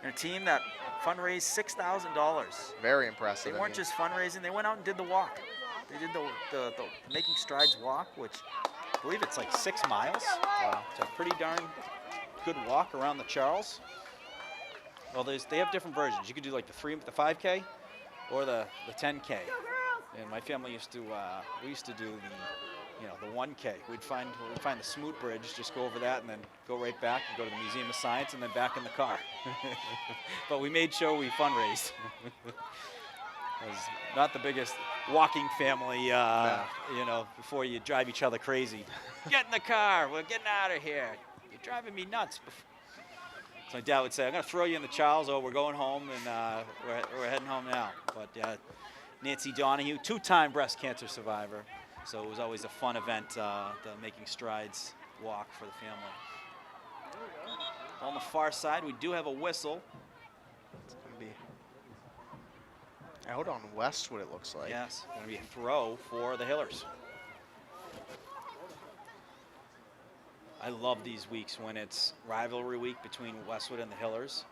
They're a team that fundraised $6,000. Very impressive. They weren't just fundraising, they went out and did the walk. They did the Making Strides walk, which I believe it's like 6 miles. Wow. It's a pretty darn good walk around the Charles. Well, they have different versions. You could do like the 5K or the 10K. And my family used to, we used to do the 1K. We'd find the Smoot Bridge, just go over that and then go right back and go to the Museum of Science and then back in the car. But we made sure we fundraised. It was not the biggest walking family, you know, before you drive each other crazy. Get in the car, we're getting out of here. You're driving me nuts. So my dad would say, I'm going to throw you in the Charles, we're going home, and we're heading home now. But Nancy Donahue, 2-time breast cancer survivor. So it was always a fun event, the Making Strides walk for the family. On the far side, we do have a whistle. It's going to be out on Westwood, it looks like. Yes, going to be a throw for the Hillers. I love these weeks when it's rivalry week between Westwood and the Hillers.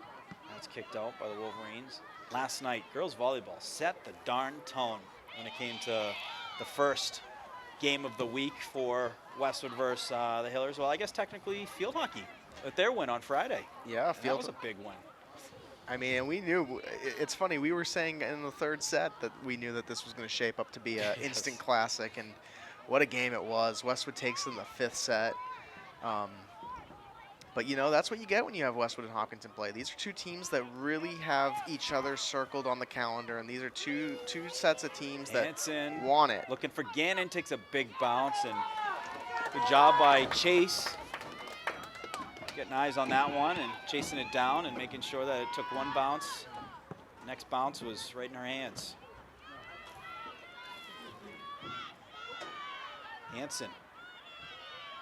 That's kicked out by the Wolverines. Last night, girls volleyball set the darn tone when it came to the first game of the week for Westwood versus the Hillers. Well, I guess technically field hockey with their win on Friday. Yeah, that was a big win. I mean, we knew. It's funny. We were saying in the third set that we knew that this was going to shape up to be an instant classic, and what a game it was. Westwood takes in the 5th set. But, you know, that's what you get when you have Westwood and Hopkinton play. These are two teams that really have each other circled on the calendar, and these are two sets of teams that Hanson want it. Looking for Gannon, takes a big bounce, and good job by Chase. Getting eyes on that one and chasing it down and making sure that it took one bounce. Next bounce was right in her hands. Hanson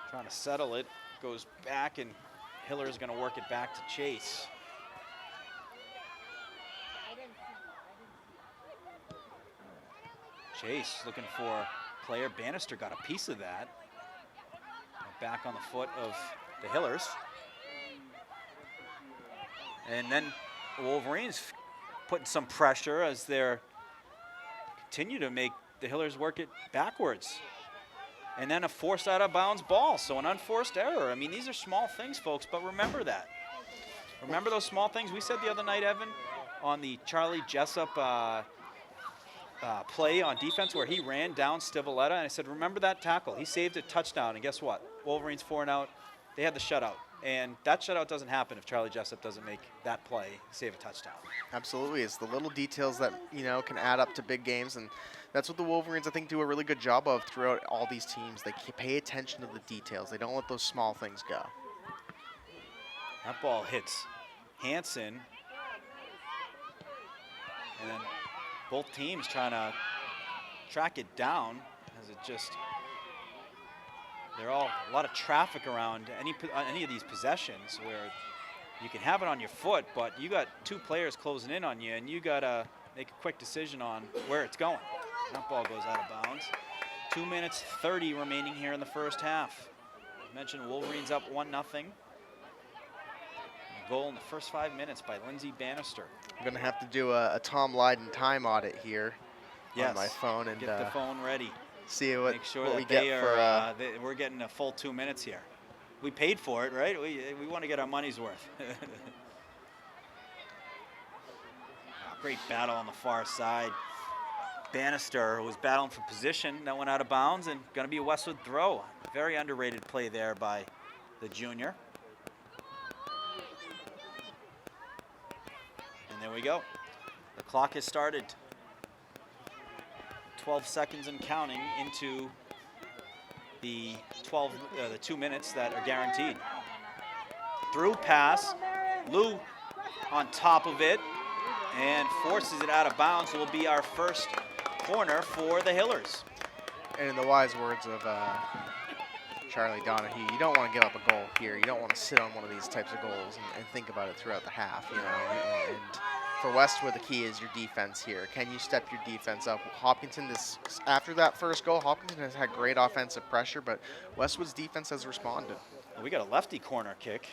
trying to settle it, goes back, and Hiller's going to work it back to Chase. Chase looking for player. Bannister got a piece of that. Back on the foot of the Hillers. And then the Wolverines putting some pressure as they're continue to make the Hillers work it backwards. And then a forced out of bounds ball, so an unforced error. I mean, these are small things, folks, but remember that. Remember those small things? We said the other night, Evan, on the Charlie Jessup play on defense where he ran down Stivaleta, and I said, remember that tackle? He saved a touchdown, and guess what? Wolverines 4-0. They had the shutout. And that shutout doesn't happen if Charlie Jessup doesn't make that play, save a touchdown. Absolutely. It's the little details that, can add up to big games, and that's what the Wolverines, I think, do a really good job of throughout all these teams. They pay attention to the details. They don't let those small things go. That ball hits Hansen. And then both teams trying to track it down as it just, there are all a lot of traffic around any of these possessions where you can have it on your foot, but you got two players closing in on you, and you got to make a quick decision on where it's going. That ball goes out of bounds. 2 minutes 30 remaining here in the first half. I mentioned Wolverines up 1-0. Goal in the first 5 minutes by Lindsey Bannister. I'm going to have to do a Tom Lydon time audit here on my phone and get the phone ready. See what, make sure what that we get for. We're getting a full 2 minutes here. We paid for it, right? We want to get our money's worth. Great battle on the far side. Bannister was battling for position, that went out of bounds, and going to be a Westwood throw. Very underrated play there by the junior. And there we go. The clock has started. 12 seconds and counting into the 2 minutes that are guaranteed. Through pass, Lou on top of it and forces it out of bounds. It will be our first corner for the Hillers. And in the wise words of Charlie Donahue, you don't want to give up a goal here. You don't want to sit on one of these types of goals and think about it throughout the half, And for Westwood, the key is your defense here. Can you step your defense up? Hopkinton, after that first goal, Hopkinton has had great offensive pressure, but Westwood's defense has responded. We got a lefty corner kick,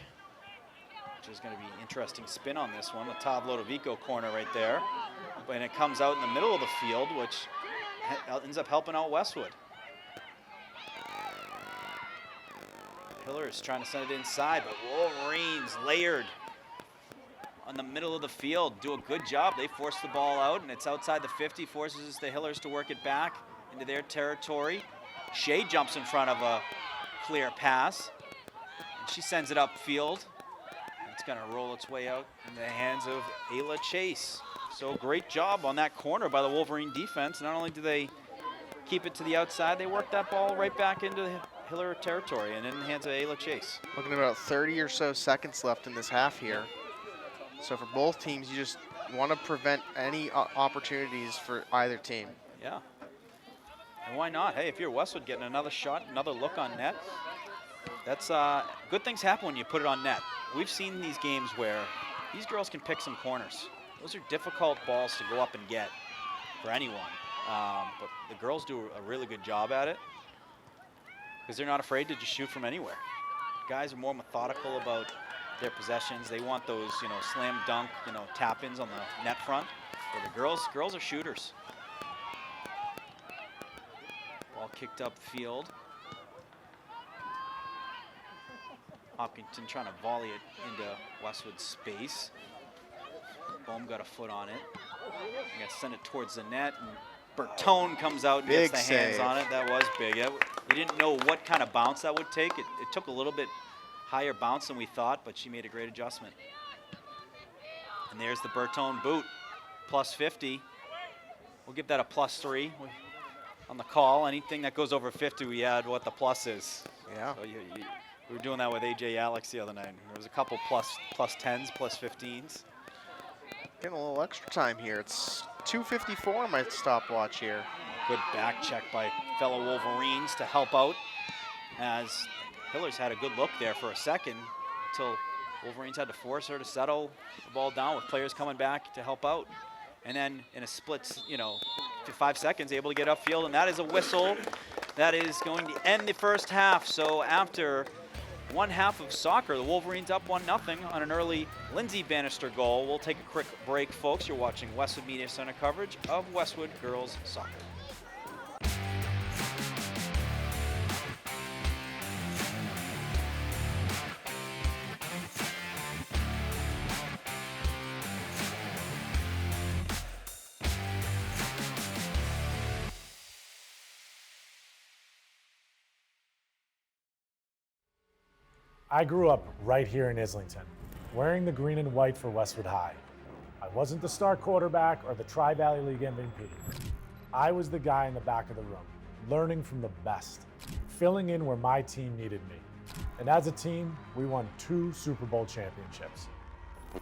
which is going to be interesting spin on this one. The Tav Lodovico corner right there. And it comes out in the middle of the field, which ends up helping out Westwood. Hillers trying to send it inside, but Wolverines layered on the middle of the field. Do a good job. They force the ball out, and it's outside the 50, forces the Hillers to work it back into their territory. Shea jumps in front of a clear pass, and she sends it upfield. It's going to roll its way out in the hands of Ayla Chase. So great job on that corner by the Wolverine defense. Not only do they keep it to the outside, they work that ball right back into the Hiller territory and in the hands of Ayla Chase. Looking at about 30 or so seconds left in this half here. So for both teams, you just want to prevent any opportunities for either team. Yeah. And why not? Hey, if you're Westwood getting another shot, another look on net, that's good things happen when you put it on net. We've seen these games where these girls can pick some corners. Those are difficult balls to go up and get for anyone. But the girls do a really good job at it because they're not afraid to just shoot from anywhere. Guys are more methodical about their possessions. They want those, slam dunk, tap-ins on the net front. Where the girls are shooters. Ball kicked up field. Hopkinton trying to volley it into Westwood's space. Bohm got a foot on it. You got to send it towards the net, and Bertone comes out and big gets the hands save on it. That was big. We didn't know what kind of bounce that would take. It took a little bit higher bounce than we thought, but she made a great adjustment. And there's the Bertone boot, plus 50. We'll give that a plus 3 on the call. Anything that goes over 50, we add what the plus is. Yeah. So we were doing that with AJ Alex the other night. There was a couple plus 10s, plus 15s. Getting a little extra time here. It's 2:54 my stopwatch here. Good back check by fellow Wolverines to help out, as Hillers had a good look there for a second until Wolverines had to force her to settle the ball down with players coming back to help out. And then in a split, 5 seconds, able to get upfield, and that is a whistle. That is going to end the first half. So after one half of soccer, the Wolverines up 1-0 on an early Lindsey Bannister goal. We'll take a quick break, folks. You're watching Westwood Media Center coverage of Westwood Girls Soccer. I grew up right here in Islington, wearing the green and white for Westwood High. I wasn't the star quarterback or the Tri-Valley League MVP. I was the guy in the back of the room, learning from the best, filling in where my team needed me. And as a team, we won 2 Super Bowl championships.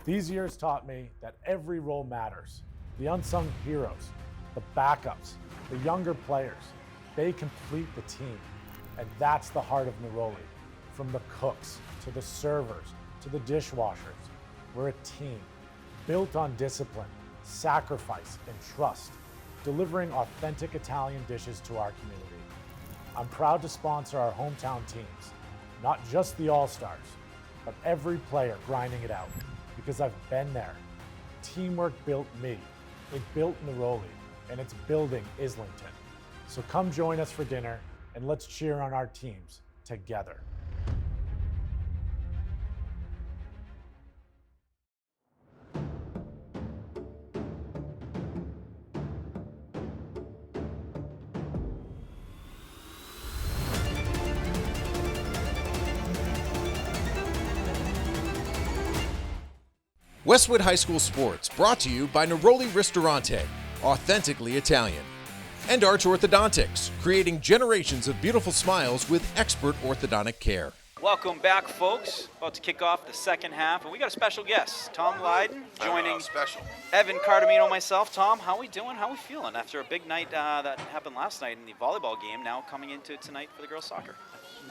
These years taught me that every role matters. The unsung heroes, the backups, the younger players, they complete the team. And that's the heart of Neroli. From the cooks, to the servers, to the dishwashers, we're a team, built on discipline, sacrifice, and trust, delivering authentic Italian dishes to our community. I'm proud to sponsor our hometown teams, not just the All-Stars, but every player grinding it out, because I've been there. Teamwork built me, it built Neroli, and it's building Islington. So come join us for dinner, and let's cheer on our teams together. Westwood High School Sports, brought to you by Neroli Ristorante, authentically Italian. And Arch Orthodontics, creating generations of beautiful smiles with expert orthodontic care. Welcome back, folks. About to kick off the second half, and we got a special guest, Tom Lydon, joining Evan Cardamino, myself. Tom, how we doing? How we feeling after a big night that happened last night in the volleyball game, now coming into tonight for the girls' soccer?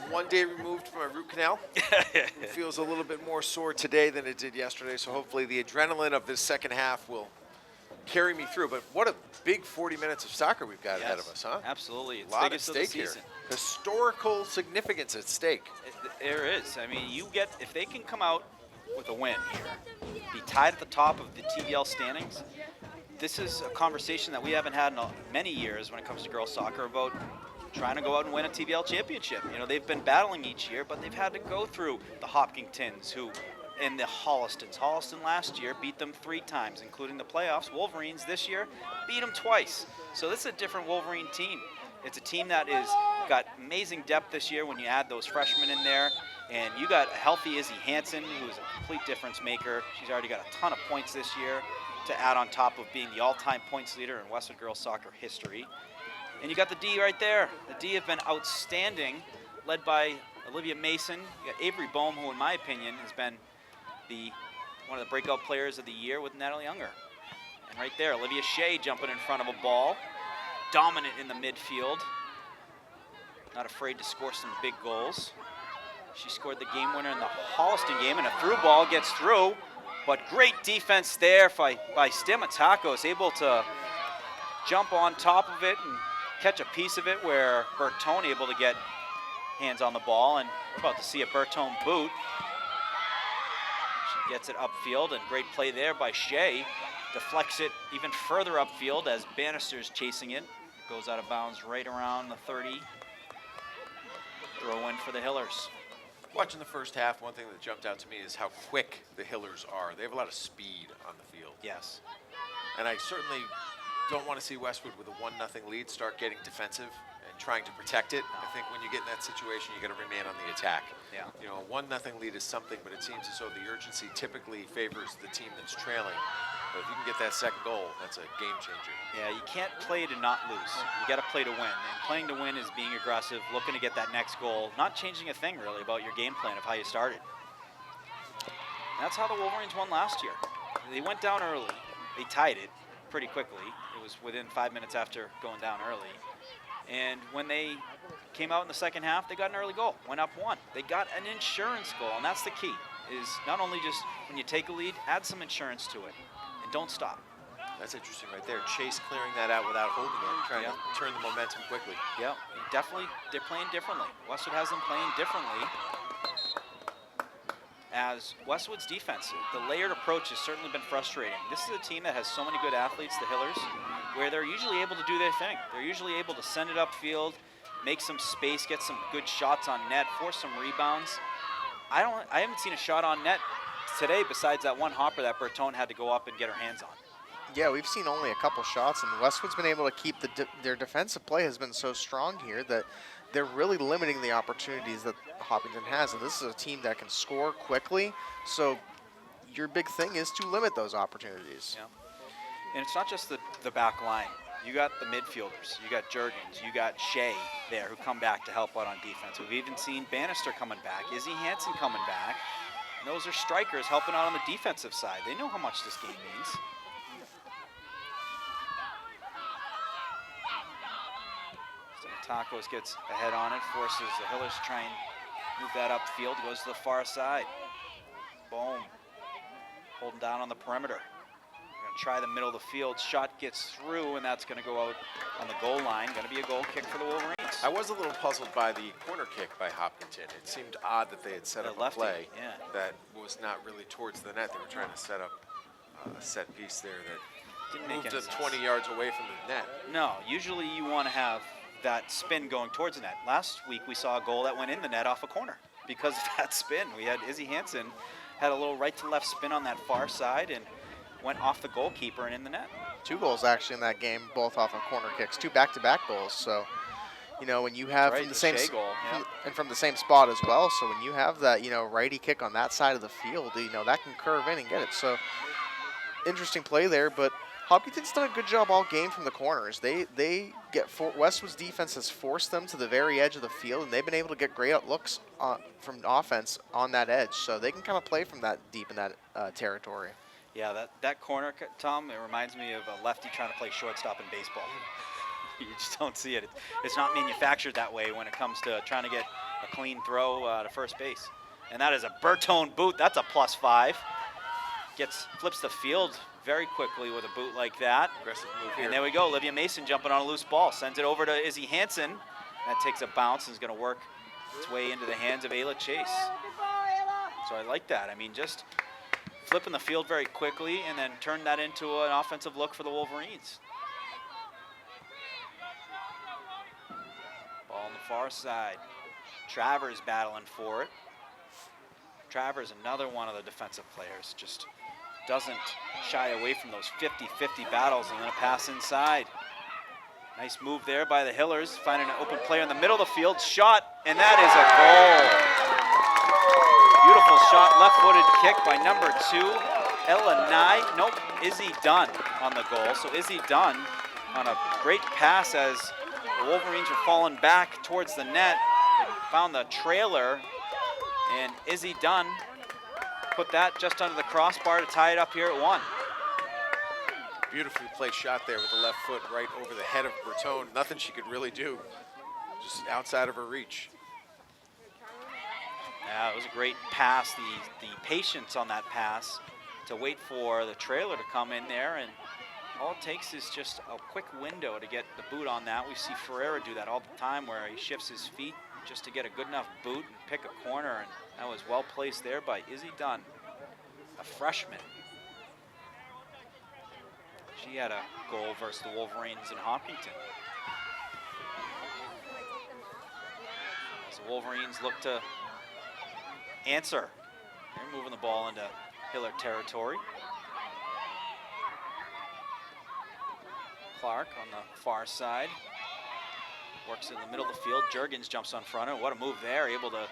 One day removed from a root canal. It feels a little bit more sore today than it did yesterday, so hopefully the adrenaline of this second half will carry me through. But what a big 40 minutes of soccer we've got ahead of us, huh? Absolutely. It's a lot at biggest of stake the here. season. Historical significance at stake. There is. I mean, if they can come out with a win here, be tied at the top of the TVL standings, this is a conversation that we haven't had in many years when it comes to girls soccer about trying to go out and win a TVL championship. You know, they've been battling each year, but they've had to go through the Hopkintons and the Hollistons. Holliston last year beat them 3 times, including the playoffs. Wolverines this year beat them twice. So this is a different Wolverine team. It's a team that is got amazing depth this year when you add those freshmen in there. And you got a healthy Izzy Hansen, who is a complete difference maker. She's already got a ton of points this year to add on top of being the all-time points leader in Westwood Girls Soccer history. And you got the D right there. The D have been outstanding, led by Olivia Mason. You got Avery Bohm, who in my opinion has been one of the breakout players of the year with Natalie Unger. And right there, Olivia Shea jumping in front of a ball, dominant in the midfield, not afraid to score some big goals. She scored the game winner in the Holliston game, and a through ball gets through, but great defense there by Stamatakos, able to jump on top of it and catch a piece of it where Bertone able to get hands on the ball, and we're about to see a Bertone boot. She gets it upfield, and great play there by Shea. Deflects it even further upfield as Bannister's chasing it. It goes out of bounds right around the 30. Throw in for the Hillers. Watching the first half, one thing that jumped out to me is how quick the Hillers are. They have a lot of speed on the field. Yes. And I certainly don't want to see Westwood with a 1-0 lead start getting defensive and trying to protect it. I think when you get in that situation, you got to remain on the attack. Yeah. You know, a 1-0 lead is something, but it seems as though the urgency typically favors the team that's trailing. But if you can get that second goal, that's a game changer. Yeah, you can't play to not lose. You got to play to win. And playing to win is being aggressive, looking to get that next goal, not changing a thing really about your game plan of how you started. And that's how the Wolverines won last year. They went down early. They tied it pretty quickly. It was within 5 minutes after going down early. And when they came out in the second half, they got an early goal, went up 1. They got an insurance goal, and that's the key, is not only just when you take a lead, add some insurance to it, and don't stop. That's interesting right there. Chase clearing that out without holding it, trying to turn the momentum quickly. Yeah, definitely, they're playing differently. Westwood has them playing differently. As Westwood's defense, the layered approach has certainly been frustrating. This is a team that has so many good athletes, the Hillers, where they're usually able to do their thing. They're usually able to send it upfield, make some space, get some good shots on net, force some rebounds. I haven't seen a shot on net today besides that one hopper that Bertone had to go up and get her hands on. Yeah, we've seen only a couple shots, and Westwood's been able to keep their defensive play has been so strong here that they're really limiting the opportunities that Hopkinton has. And this is a team that can score quickly. So your big thing is to limit those opportunities. Yeah. And it's not just the back line. You got the midfielders. You got Jurgens. You got Shea there who come back to help out on defense. We've even seen Bannister coming back. Izzy Hansen coming back. And those are strikers helping out on the defensive side. They know how much this game means. Tacos gets ahead on it, forces the Hillers to try and move that upfield. Goes to the far side. Boom. Holding down on the perimeter. Going to try the middle of the field. Shot gets through, and that's going to go out on the goal line. Going to be a goal kick for the Wolverines. I was a little puzzled by the corner kick by Hopkinton. It seemed odd that they had set up a play that was not really towards the net. They were trying to set up a set piece there that Didn't make moved any it sense. 20 yards away from the net. No, usually you want to have that spin going towards the net. Last week we saw a goal that went in the net off a corner because of that spin. We had Izzy Hansen had a little right to left spin on that far side and went off the goalkeeper and in the net. 2 goals actually in that game, both off of corner kicks, 2 back-to-back goals. So, you know, when you have Right, from the same Shea goal, yeah. and from the same spot as well. So when you have that, you know, righty kick on that side of the field, you know, that can curve in and get it. So interesting play there, but Hopkinton's done a good job all game from the corners. They get Westwood's defense has forced them to the very edge of the field, and they've been able to get great looks from offense on that edge. So they can kind of play from that deep in that territory. Yeah, that corner, Tom, it reminds me of a lefty trying to play shortstop in baseball. You just don't see it. It's not manufactured that way when it comes to trying to get a clean throw to first base. And that is a Bertone boot. That's a +5. Flips the field very quickly with a boot like that. Aggressive move here. And there we go. Olivia Mason jumping on a loose ball. Sends it over to Izzy Hansen. That takes a bounce and is going to work its way into the hands of Ayla Chase. So I like that. I mean, just flipping the field very quickly and then turn that into an offensive look for the Wolverines. Ball on the far side. Travers battling for it. Travers, another one of the defensive players, just doesn't shy away from those 50-50 battles, and then a pass inside. Nice move there by the Hillers, finding an open player in the middle of the field. Shot, and that is a goal. Beautiful shot, left-footed kick by number 2, Ella Nye. Nope, Izzy Dunn on the goal. So Izzy Dunn on a great pass as the Wolverines were falling back towards the net. They found the trailer, and Izzy Dunn put that just under the crossbar to tie it up here at 1. Beautifully placed shot there with the left foot right over the head of Bertone. Nothing she could really do, just outside of her reach. Yeah, it was a great pass. The patience on that pass to wait for the trailer to come in there, and all it takes is just a quick window to get the boot on that. We see Ferreira do that all the time where he shifts his feet just to get a good enough boot and pick a corner, and that was well placed there by Izzy Dunn, a freshman. She had a goal versus the Wolverines in Hopkinton. As the Wolverines look to answer, they're moving the ball into Hiller territory. Clark on the far side. Works in the middle of the field. Jurgens jumps on front. And what a move there. Able to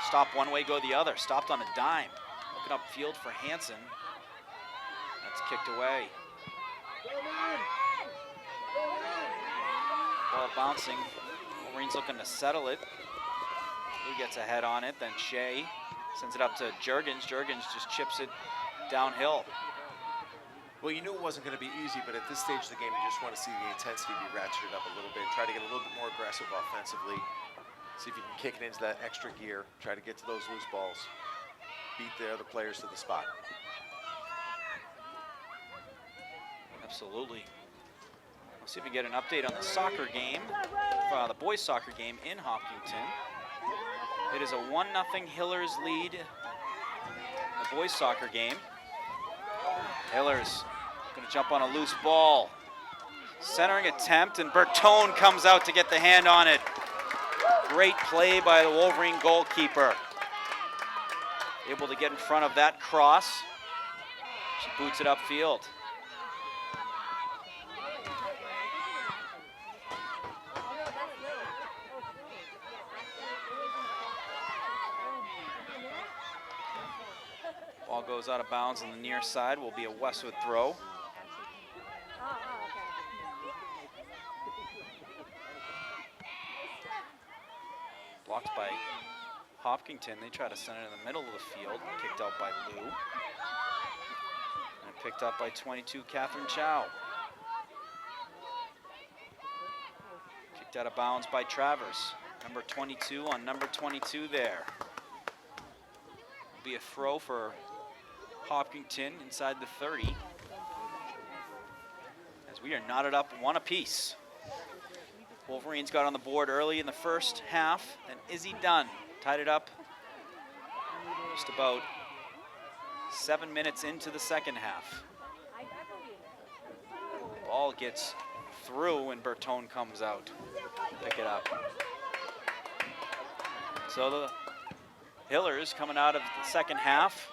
stop one way, go the other. Stopped on a dime. Looking upfield for Hansen. That's kicked away. Ball bouncing. Wolverines looking to settle it. Who gets ahead on it? Then Shea sends it up to Jurgens. Jurgens just chips it downhill. Well, you knew it wasn't going to be easy, but at this stage of the game, you just want to see the intensity be ratcheted up a little bit. Try to get a little bit more aggressive offensively. See if you can kick it into that extra gear. Try to get to those loose balls. Beat the other players to the spot. Absolutely. Let's see if we get an update on the soccer game, the boys soccer game in Hopkinton. It is a 1-0 Hillers lead, the boys soccer game. Hillers going to jump on a loose ball. Centering attempt, and Bertone comes out to get the hand on it. Great play by the Wolverine goalkeeper. Able to get in front of that cross. She boots it upfield. goes out of bounds on the near side. Will be a Westwood throw. Blocked by Hopkinton. They try to send it in the middle of the field. Kicked out by Lou. And picked up by 22, Catherine Chow. Kicked out of bounds by Travers. Number 22 on number 22 there. Will be a throw for Hopkinton inside the 30. As we are knotted up 1 apiece. Wolverines got on the board early in the first half, and Izzy Dunn tied it up just about 7 minutes into the second half. Ball gets through and Bertone comes out. Pick it up. So the Hillers coming out of the second half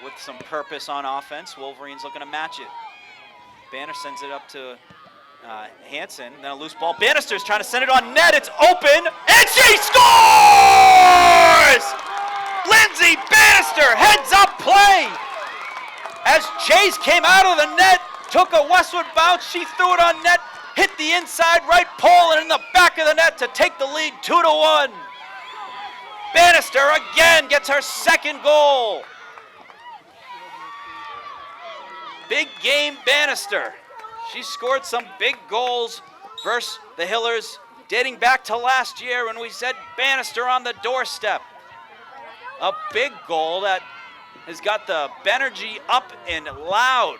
with some purpose on offense. Wolverines looking to match it. Banner sends it up to Hansen, then a loose ball. Bannister's trying to send it on net. It's open, and she scores! Lindsay Bannister heads up play. As Chase came out of the net, took a Westwood bounce, she threw it on net, hit the inside right pole and in the back of the net to take the lead 2-1. Bannister again gets her second goal. Big game Bannister. She scored some big goals versus the Hillers dating back to last year when we said Bannister on the doorstep. A big goal that has got the Benergy up and loud.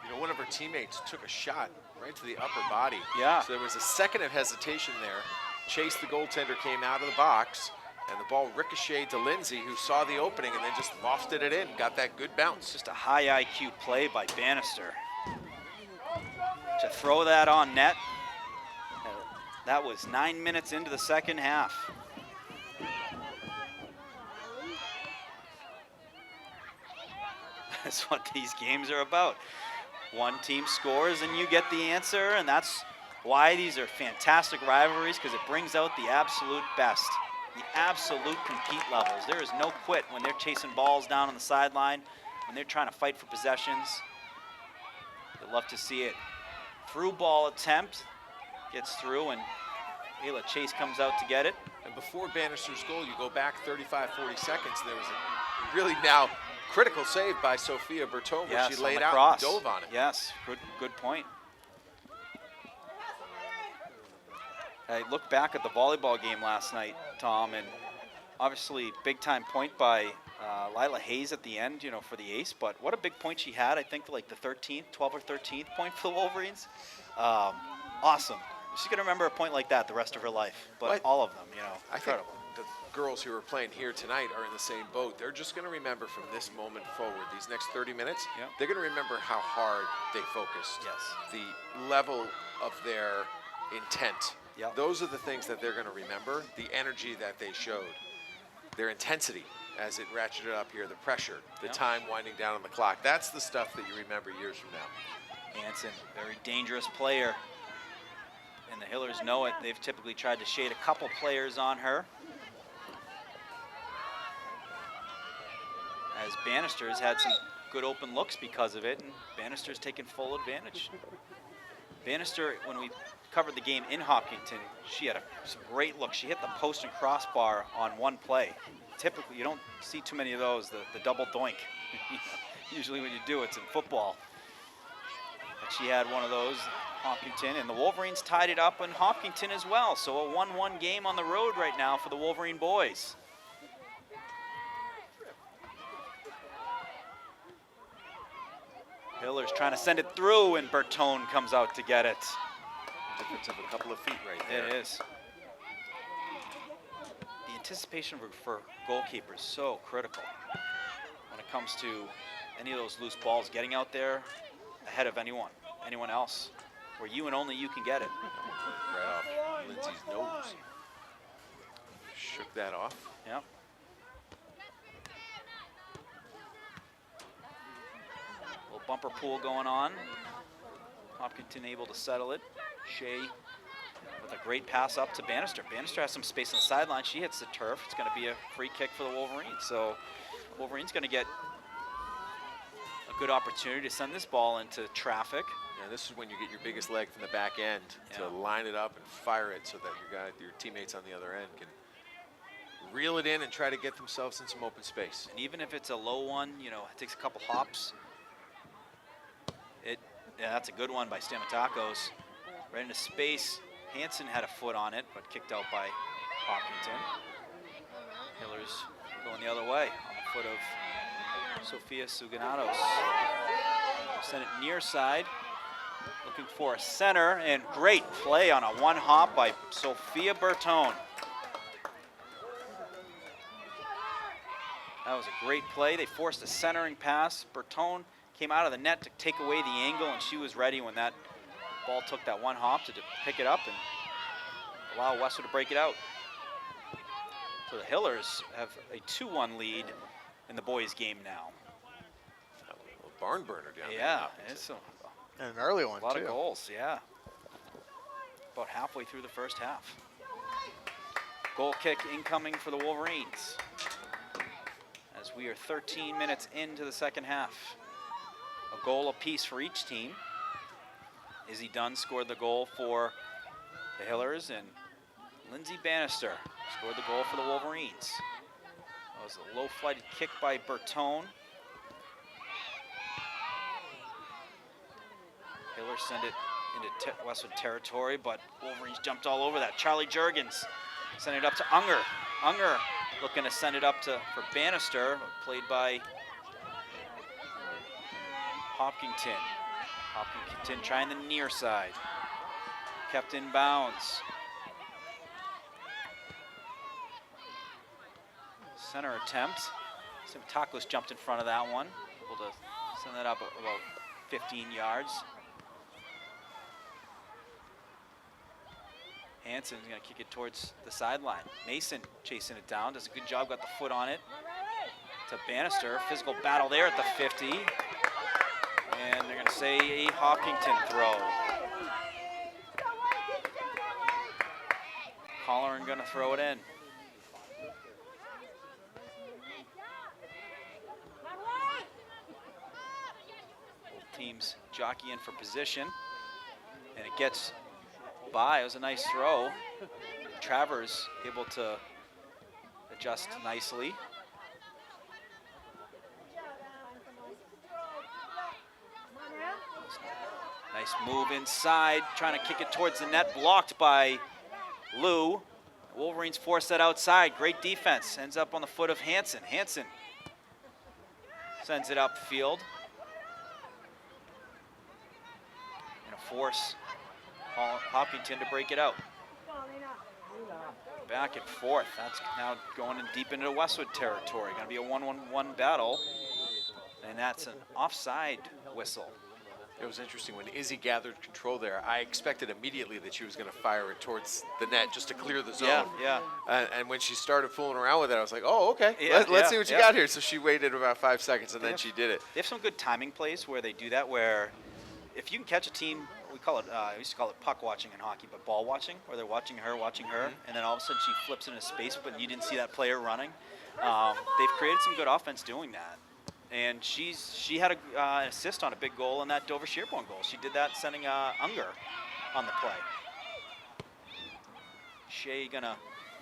You know, one of her teammates took a shot right to the upper body. Yeah. So there was a second of hesitation there. Chase, the goaltender, came out of the box, and the ball ricocheted to Lindsay, who saw the opening and then just lofted it in, got that good bounce. Just a high IQ play by Bannister to throw that on net. That was 9 minutes into the second half. That's what these games are about. One team scores and you get the answer, and that's why these are fantastic rivalries, because it brings out the absolute best, the absolute compete levels. There is no quit when they're chasing balls down on the sideline, when they're trying to fight for possessions. You'd love to see it. Through ball attempt, gets through, and Ayla Chase comes out to get it. And before Bannister's goal, you go back 35, 40 seconds, there was a really now critical save by Sophia Bertone, where she laid out and dove on it. Yes, good point. I looked back at the volleyball game last night, Tom, and obviously big time point by Lila Hayes at the end, you know, for the ace, but what a big point she had. I think like the 13th, 12th or 13th point for the Wolverines. Awesome. She's going to remember a point like that the rest of her life, but all of them, you know, incredible. I think the girls who are playing here tonight are in the same boat. They're just going to remember from this moment forward, these next 30 minutes, they're going to remember how hard they focused. Yes. The level of their intent. Yep. Those are the things that they're going to remember, the energy that they showed, their intensity as it ratcheted up here, the pressure, the time winding down on the clock. That's the stuff that you remember years from now. Hansen, very dangerous player, and the Hillers know it. They've typically tried to shade a couple players on her. As Bannister's had some good open looks because of it, and Bannister's taken full advantage. Bannister, when we covered the game in Hopkinton, she had some great looks. She hit the post and crossbar on one play. Typically, you don't see too many of those, the double doink. Usually when you do, it's in football. But she had one of those, Hopkinton, and the Wolverines tied it up in Hopkinton as well. So a 1-1 game on the road right now for the Wolverine boys. Hiller's trying to send it through, and Bertone comes out to get it. Difference of a couple of feet right there. It is. The anticipation for goalkeepers is so critical when it comes to any of those loose balls, getting out there ahead of anyone else, where you and only you can get it. Right off Lindsay's nose. Shook that off. Yep. Little bumper pool going on. Hopkinton able to settle it. Shea with a great pass up to Bannister. Bannister has some space on the sideline. She hits the turf. It's going to be a free kick for the Wolverines. So Wolverines going to get a good opportunity to send this ball into traffic. Yeah, this is when you get your biggest leg from the back end to line it up and fire it so that your teammates on the other end can reel it in and try to get themselves in some open space. And even if it's a low one, you know, it takes a couple hops. Yeah, that's a good one by Stamatakos. Right into space. Hansen had a foot on it, but kicked out by Hopkinton. Hillers going the other way on the foot of Sofia Suganatos. Send it near side. Looking for a center, and great play on a one hop by Sophia Bertone. That was a great play. They forced a centering pass. Bertone came out of the net to take away the angle, and she was ready when that ball took that one hop to pick it up and allow Westwood to break it out. So the Hillers have a 2-1 lead in the boys' game now. A barn burner down there. Yeah, it's And an early one, a lot too. of goals, yeah. About halfway through the first half. Goal kick incoming for the Wolverines as we are 13 minutes into the second half. A goal apiece for each team. Izzy Dunn scored the goal for the Hillers, and Lindsay Bannister scored the goal for the Wolverines. That was a low-flighted kick by Bertone. Hillers send it into Westwood territory, but Wolverines jumped all over that. Charlie Jurgens sent it up to Unger. Unger looking to send it up for Bannister, played by Hopkinton. Hopkinton trying the near side. Kept in bounds. Center attempt. Tacos jumped in front of that one. Able to send that up about 15 yards. Hansen's going to kick it towards the sideline. Mason chasing it down, does a good job, got the foot on it. To Bannister, physical battle there at the 50. And they're going to say a Hopkinton throw. Colleran going to throw it in. Both teams jockeying for position. And it gets by. It was a nice throw. Travers able to adjust nicely. Nice move inside, trying to kick it towards the net, blocked by Lou. Wolverines force that outside. Great defense. Ends up on the foot of Hansen. Hansen sends it upfield. And a force Hopkinton to break it out. Back and forth. That's now going in deep into Westwood territory. Going to be a 1-1-1 battle. And that's an offside whistle. It was interesting when Izzy gathered control there. I expected immediately that she was going to fire it towards the net just to clear the zone. Yeah. And when she started fooling around with it, I was like, oh, okay. Yeah, Let's see what you got here. So she waited about 5 seconds, and then she did it. They have some good timing plays where they do that, where if you can catch a team, we used to call it puck watching in hockey, but ball watching, where they're watching her, and then all of a sudden she flips into space, but you didn't see that player running. They've created some good offense doing that. And she had an assist on a big goal in that Dover Shearborn goal. She did that sending Unger on the play. Shea gonna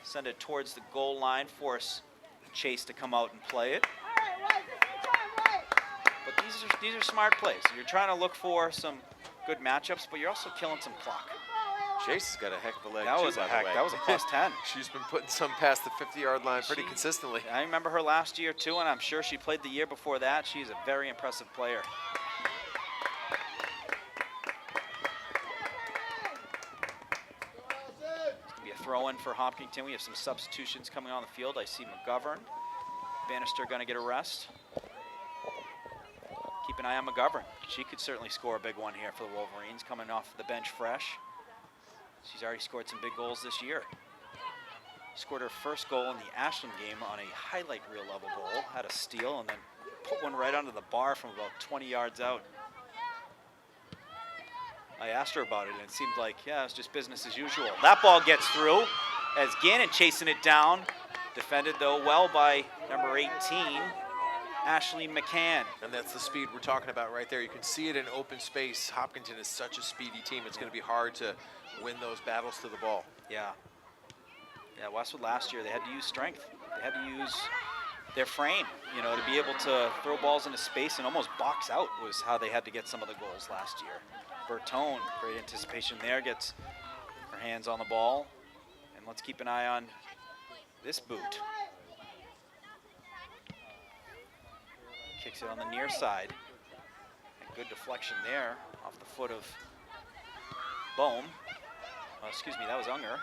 send it towards the goal line, force Chase to come out and play it. But these are smart plays. You're trying to look for some good matchups, but you're also killing some clock. Chase has got a heck of a leg, That too, was by a the heck. way. That was a plus 10. She's been putting some past the 50-yard line pretty consistently. I remember her last year too, and I'm sure she played the year before that. She's a very impressive player. It's gonna be a throw-in for Hopkinton. We have some substitutions coming on the field. I see McGovern. Bannister gonna get a rest. Keep an eye on McGovern. She could certainly score a big one here for the Wolverines, coming off the bench fresh. She's already scored some big goals this year. Scored her first goal in the Ashland game on a highlight reel level goal. Had a steal and then put one right onto the bar from about 20 yards out. I asked her about it, and it seemed like, yeah, it's just business as usual. That ball gets through as Gannon chasing it down. Defended, though, well by number 18, Ashley McCann. And that's the speed we're talking about right there. You can see it in open space. Hopkinton is such a speedy team. It's going to be hard to win those battles to the ball. Yeah. Yeah, Westwood last year, they had to use strength. They had to use their frame, you know, to be able to throw balls into space and almost box out was how they had to get some of the goals last year. Bertone, great anticipation there, gets her hands on the ball. And let's keep an eye on this boot. Kicks it on the near side. A good deflection there off the foot of Bohm. Oh, excuse me, that was Unger.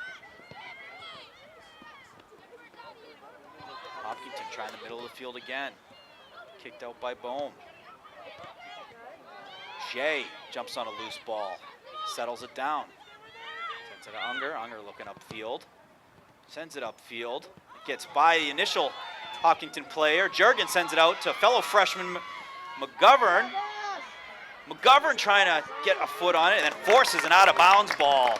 Hopkinton trying the middle of the field again. Kicked out by Bohm. Jay jumps on a loose ball. Settles it down. Sends it to Unger. Unger looking upfield. Sends it upfield. Gets by the initial Hopkinton player. Jurgen sends it out to fellow freshman McGovern. McGovern trying to get a foot on it and then forces an out-of-bounds ball.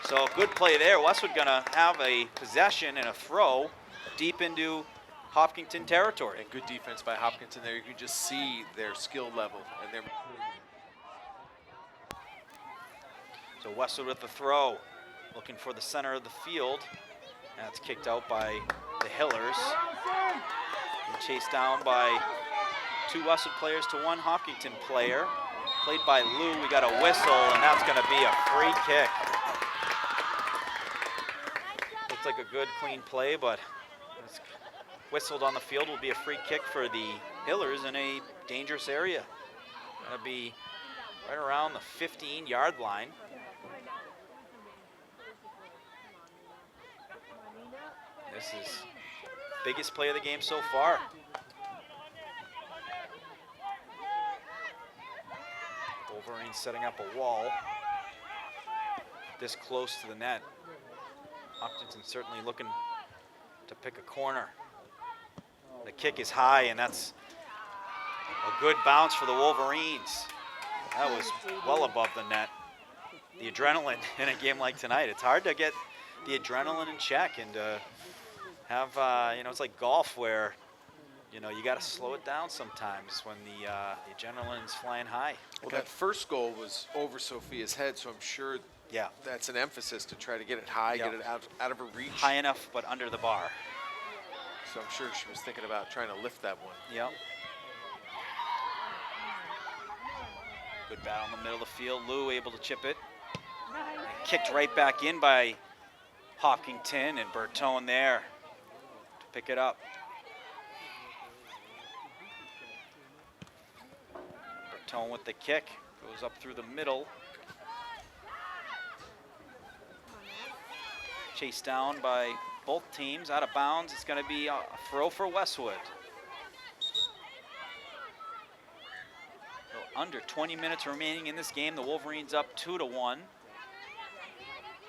So good play there. Westwood gonna have a possession and a throw deep into Hopkinton territory. And good defense by Hopkinton there. You can just see their skill level and their. So Westwood with the throw, looking for the center of the field. That's kicked out by the Hillers. And chased down by 2 Westwood players to 1 Hopkinton player. Played by Lou. We got a whistle, and that's going to be a free kick. Looks like a good, clean play, but it's whistled on the field. Will be a free kick for the Hillers in a dangerous area. Going to be right around the 15-yard line. This is biggest play of the game so far. Wolverines setting up a wall this close to the net. Hopkinton certainly looking to pick a corner. The kick is high, and that's a good bounce for the Wolverines. That was well above the net. The adrenaline in a game like tonight, it's hard to get the adrenaline in check and have, you know, it's like golf where, you know, you got to slow it down sometimes when the adrenaline's flying high. Well, that first goal was over Sophia's head, so I'm sure that's an emphasis to try to get it high, get it out of her reach. High enough, but under the bar. So I'm sure she was thinking about trying to lift that one. Yep. Good battle in the middle of the field. Lou able to chip it. Kicked right back in by Hopkinton, and Bertone there to pick it up. Bertone with the kick. Goes up through the middle. Chased down by both teams, out of bounds. It's going to be a throw for Westwood. So under 20 minutes remaining in this game. The Wolverines up 2-1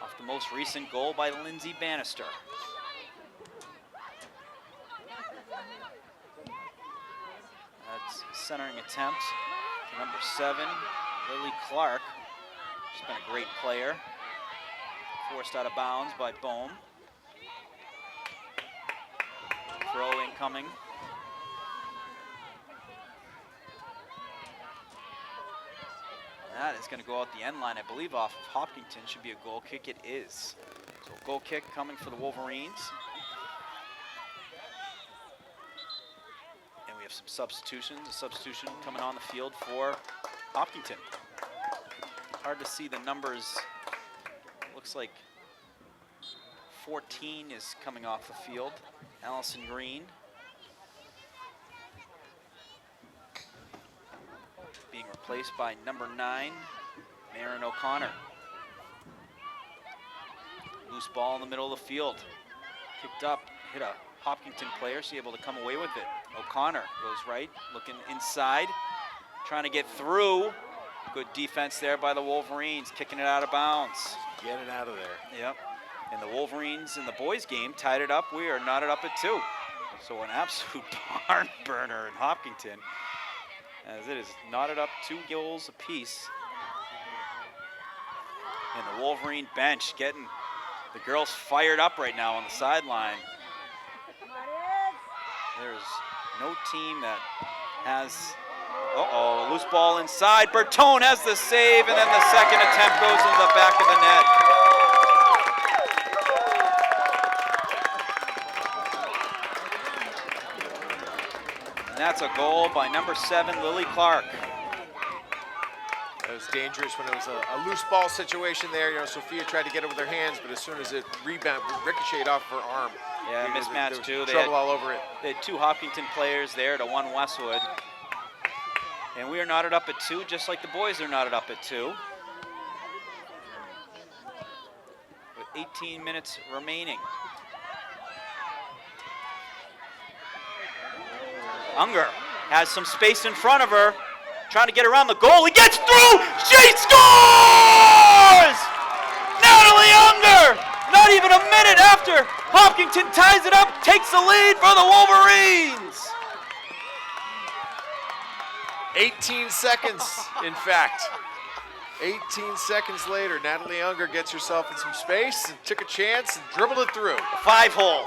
off the most recent goal by Lindsay Bannister. That's a centering attempt to number 7, Lily Clark. She's been a great player. Forced out of bounds by Bohm. Throw incoming. That is going to go out the end line, I believe, off of Hopkinton. Should be a goal kick. It is. So goal kick coming for the Wolverines. And we have some substitutions. A substitution coming on the field for Hopkinton. Hard to see the numbers. Looks like 14 is coming off the field. Allison Green. Being replaced by number 9, Marin O'Connor. Loose ball in the middle of the field. Kicked up, hit a Hopkinton player, so able to come away with it. O'Connor goes right, looking inside, trying to get through. Good defense there by the Wolverines, kicking it out of bounds. Get it out of there. Yep. And the Wolverines in the boys' game tied it up. We are knotted up at 2. So an absolute barn burner in Hopkinton, as it is knotted up 2 goals apiece. And the Wolverine bench getting the girls fired up right now on the sideline. There's no team that has, loose ball inside. Bertone has the save, and then the second attempt goes into the back of the net. And that's a goal by number 7, Lily Clark. It was dangerous when it was a loose ball situation there. You know, Sophia tried to get it with her hands, but as soon as it ricocheted off her arm. Yeah, mismatch too. They trouble all over it. They had 2 Hopkinton players there to 1 Westwood. And we are knotted up at 2, just like the boys are knotted up at 2. With 18 minutes remaining. Unger has some space in front of her, trying to get around the goal. He gets through! She scores! Natalie Unger! Not even a minute after Hopkinton ties it up, takes the lead for the Wolverines. 18 seconds, in fact. 18 seconds later, Natalie Unger gets herself in some space and took a chance and dribbled it through. 5-hole.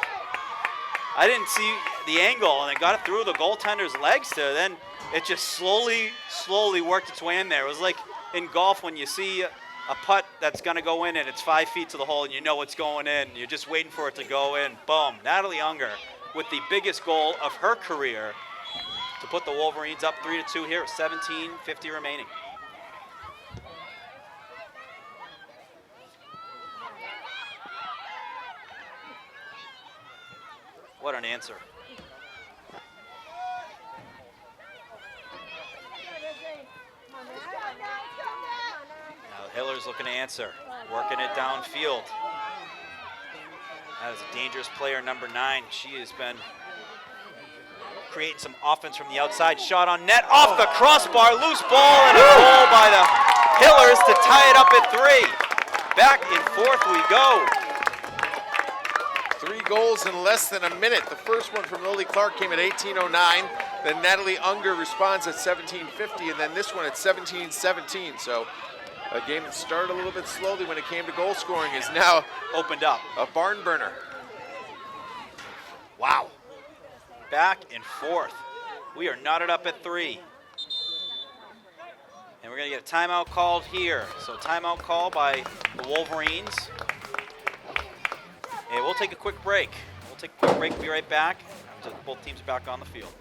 I didn't see the angle, and it got it through the goaltender's legs to then it just slowly worked its way in there. It was like in golf when you see a putt that's going to go in and it's 5 feet to the hole and you know it's going in. You're just waiting for it to go in. Boom. Natalie Unger with the biggest goal of her career to put the Wolverines up 3-2 here with 17:50 remaining. What an answer. Now Hiller's looking to answer, working it downfield. That is a dangerous player, number 9. She has been creating some offense from the outside. Shot on net, off the crossbar, loose ball, and a goal by the Hillers to tie it up at 3. Back and forth we go. 3 goals in less than a minute. The first one from Lily Clark came at 18:09. Then Natalie Unger responds at 17:50, and then this one at 17:17. So a game that started a little bit slowly when it came to goal scoring is now Opened up. a barn burner. Wow. Back and forth. We are knotted up at 3. And we're going to get a timeout called here. So timeout call by the Wolverines. And we'll take a quick break. We'll be right back. So both teams are back on the field.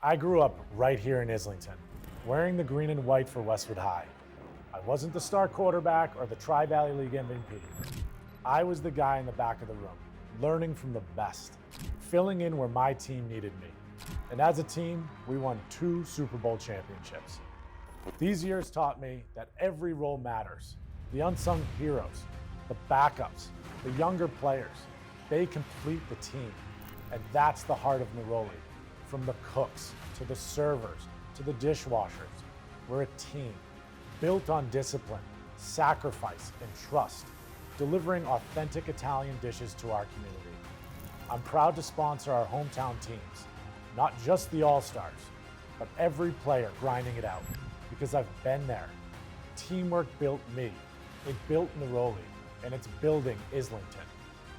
I grew up right here in Islington, wearing the green and white for Westwood High. I wasn't the star quarterback or the Tri-Valley League MVP. I was the guy in the back of the room, learning from the best, filling in where my team needed me. And as a team, we won 2 Super Bowl championships. These years taught me that every role matters. The unsung heroes, the backups, the younger players, they complete the team. And that's the heart of Neroli. From the cooks, to the servers, to the dishwashers, we're a team, built on discipline, sacrifice, and trust, delivering authentic Italian dishes to our community. I'm proud to sponsor our hometown teams, not just the All-Stars, but every player grinding it out, because I've been there. Teamwork built me, it built Neroli, and it's building Islington.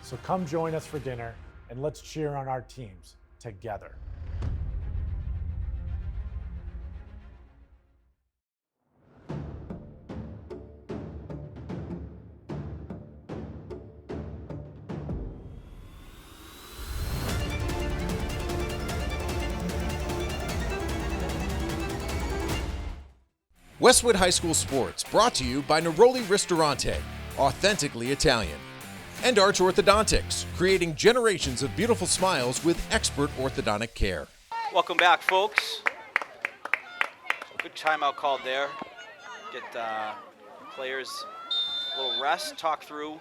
So come join us for dinner, and let's cheer on our teams together. Westwood High School Sports brought to you by Neroli Ristorante, authentically Italian, and Arch Orthodontics, creating generations of beautiful smiles with expert orthodontic care. Welcome back, folks. Good timeout called there. Get players a little rest, talk through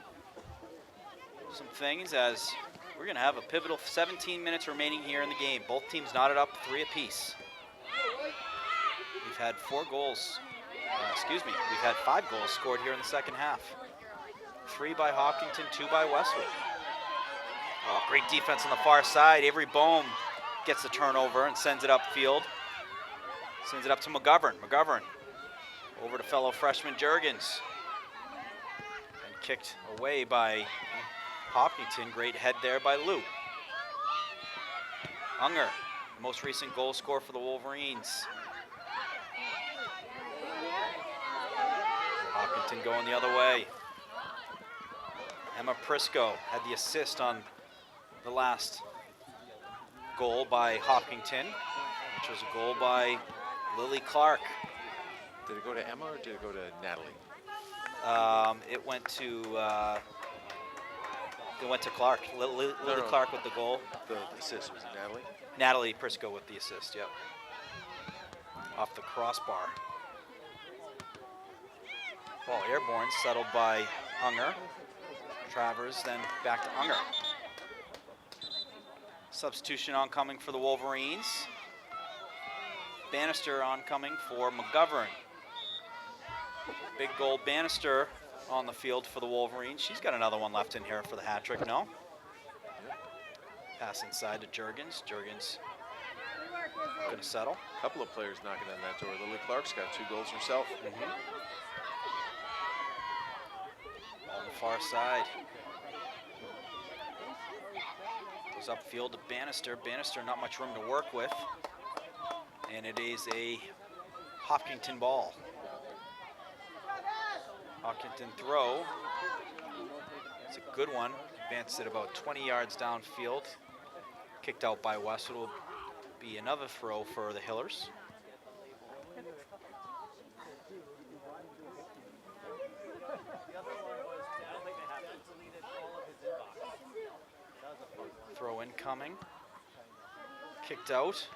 some things as we're going to have a pivotal 17 minutes remaining here in the game. Both teams knotted up 3 apiece. We've had 4 goals. We've had 5 goals scored here in the second half. 3 by Hopkinton, 2 by Westwood. Oh, great defense on the far side. Avery Bohm gets the turnover and sends it upfield. Sends it up to McGovern. McGovern over to fellow freshman Jurgens. And kicked away by Hopkinton. Great head there by Lou. Unger, most recent goal scorer for the Wolverines. Hopkinton going the other way. Emma Prisco had the assist on the last goal by Hopkinton, which was a goal by Lily Clark. Did it go to Emma or did it go to Natalie? It went to Clark. Lily Clark with the goal. The assist was Natalie. Natalie Prisco with the assist, yep. Off the crossbar. Ball airborne, settled by Unger. Travers, then back to Unger. Substitution oncoming for the Wolverines. Bannister oncoming for McGovern. Big goal Bannister on the field for the Wolverines. She's got another one left in here for the hat trick, no? Pass inside to Jurgens. Jurgens gonna settle. A couple of players knocking on that door. Lily Clark's got 2 goals herself. On the far side. Goes upfield to Bannister. Bannister not much room to work with. And it is a Hopkinton ball. Hopkinton throw. It's a good one. Advanced it about 20 yards downfield. Kicked out by Westwood. Will be another throw for the Hillers. Throw incoming. Kicked out.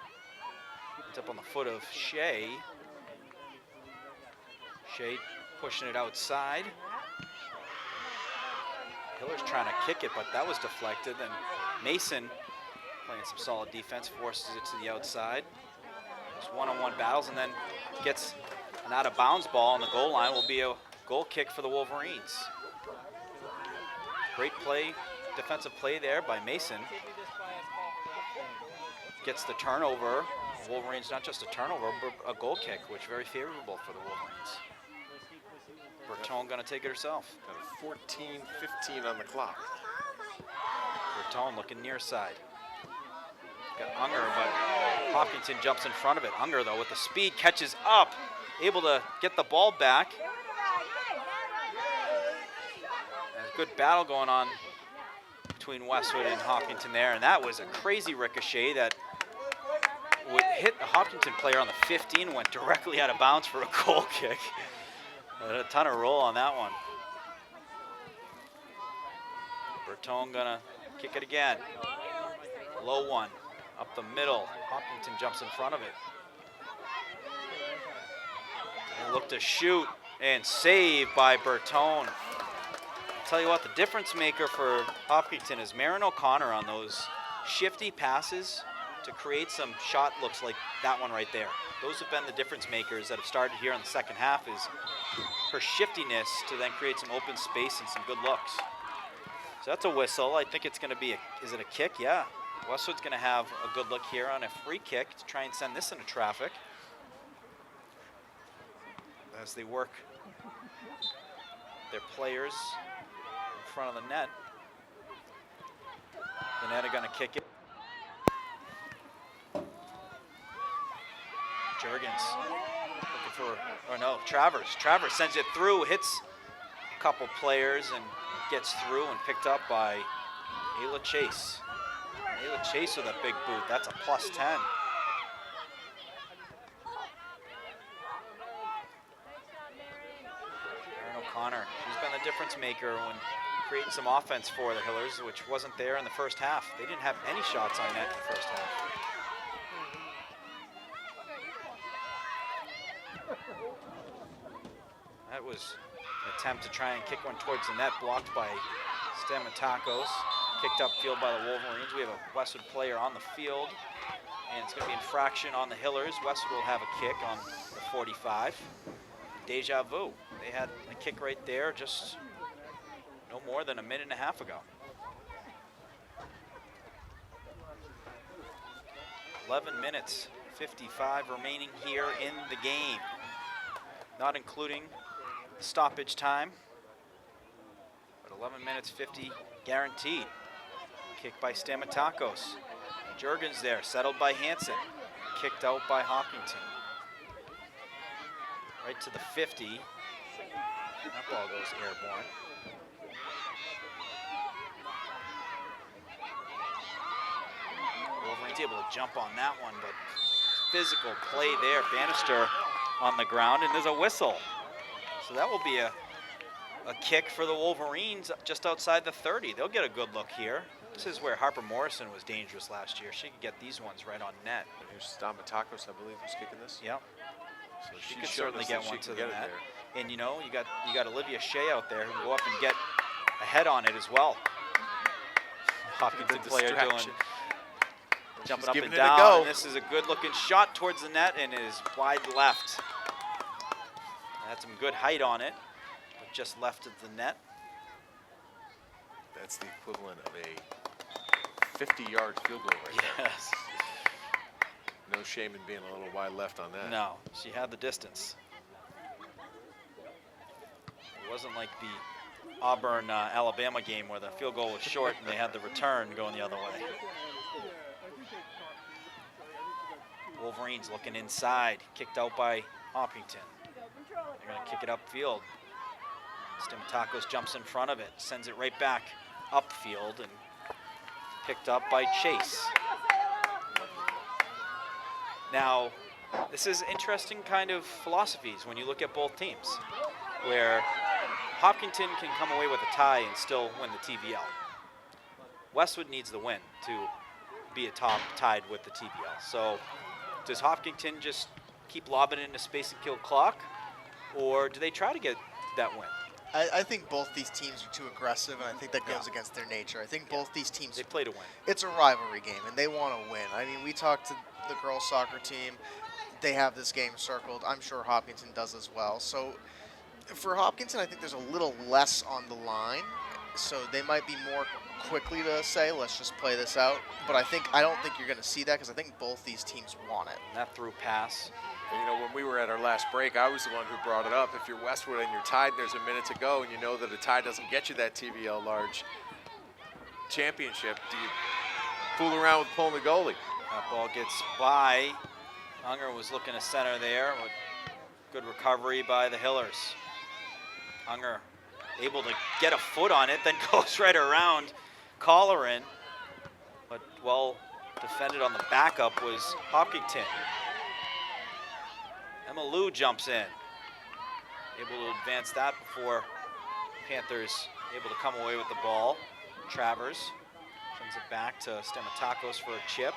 It's up on the foot of Shea. Shea pushing it outside. Hillers trying to kick it, but that was deflected. And Mason, playing some solid defense, forces it to the outside. There's one-on-one battles, and then gets an out-of-bounds ball on the goal line. Will be a goal kick for the Wolverines. Great play, defensive play there by Mason. Gets the turnover. Wolverines, not just a turnover, but a goal kick, which is very favorable for the Wolverines. Bertone gonna take it herself. Got 14:15 on the clock. Bertone looking near side. Got Unger, but Hopkinton jumps in front of it. Unger, though, with the speed, catches up, able to get the ball back. There's a good battle going on between Westwood and Hopkinton there, and that was a crazy ricochet that would hit a Hopkinton player on the 15, went directly out of bounds for a goal kick. Had a ton of roll on that one. Bertone gonna kick it again. Low one, up the middle. Hopkinton jumps in front of it. And look to shoot, and save by Bertone. Tell you what, the difference maker for Hopkinton is Marin O'Connor on those shifty passes to create some shot looks like that one right there. Those have been the difference makers that have started here in the second half, is her shiftiness to then create some open space and some good looks. So that's a whistle. I think it's going to be, is it a kick? Yeah. Westwood's going to have a good look here on a free kick to try and send this into traffic as they work their players in front of the net. The net are going to kick it. Jurgens looking for, oh no, Travers. Travers sends it through, hits a couple players and gets through and picked up by Ayla Chase. Ayla Chase with a big boot, that's a +10. Marin O'Connor, she's been the difference maker when creating some offense for the Hillers, which wasn't there in the first half. They didn't have any shots on net in the first half. That was an attempt to try and kick one towards the net, blocked by Stamatakos. Kicked upfield by the Wolverines. We have a Westwood player on the field, and it's going to be infraction on the Hillers. Westwood will have a kick on the 45. Deja vu. They had a kick right there just no more than a minute and a half ago. 11 minutes, 55 remaining here in the game, not including stoppage time, but 11 minutes 50 guaranteed. Kick by Stamatakos. Jurgens there, settled by Hansen. Kicked out by Hopkinton. Right to the 50. That ball goes airborne. Wolverine's able to jump on that one, but physical play there. Bannister on the ground, and there's a whistle. So that will be a kick for the Wolverines just outside the 30. They'll get a good look here. This is where Harper Morrison was dangerous last year. She could get these ones right on net. Here's Stamatakos, I believe, who's kicking this. Yep. So She she's could showing certainly us get that one she to can the get it net. there. And you know, you got Olivia Shea out there who can go up and get a head on it as well. Hopkinton player doing Distraction. jumping She's up giving and it a down. go. And this is a good looking shot towards the net and is wide left. Had some good height on it, but just left of the net. That's the equivalent of a 50-yard field goal right there. Yes. No shame in being a little wide left on that. No, she had the distance. It wasn't like the Auburn, Alabama game where the field goal was short and they had the return going the other way. Wolverines looking inside, kicked out by Hopkinton. They're going to kick it upfield. Stamatakos jumps in front of it, sends it right back upfield, and picked up by Chase. Now, this is interesting kind of philosophies when you look at both teams, where Hopkinton can come away with a tie and still win the TVL. Westwood needs the win to be a top tied with the TVL. So does Hopkinton just keep lobbing it into space and kill clock, or do they try to get that win? I think both these teams are too aggressive, and I think that goes against their nature. I think both these teams, They play to win. it's a rivalry game, and they want to win. I mean, we talked to the girls soccer team. They have this game circled. I'm sure Hopkinton does as well. So for Hopkinton, I think there's a little less on the line. So they might be more quickly to say, let's just play this out. But I don't think you're going to see that because I think both these teams want it. And that through pass. And, you know, when we were at our last break, I was the one who brought it up. If you're Westwood and you're tied, there's a minute to go, and you know that a tie doesn't get you that TVL large championship, do you fool around with pulling the goalie? That ball gets by. Unger was looking to center there. With good recovery by the Hillers. Unger able to get a foot on it, then goes right around Colleran. But well defended on the backup was Hopkinton. Emma Lou jumps in. Able to advance that before Panthers able to come away with the ball. Travers sends it back to Stamatakos for a chip.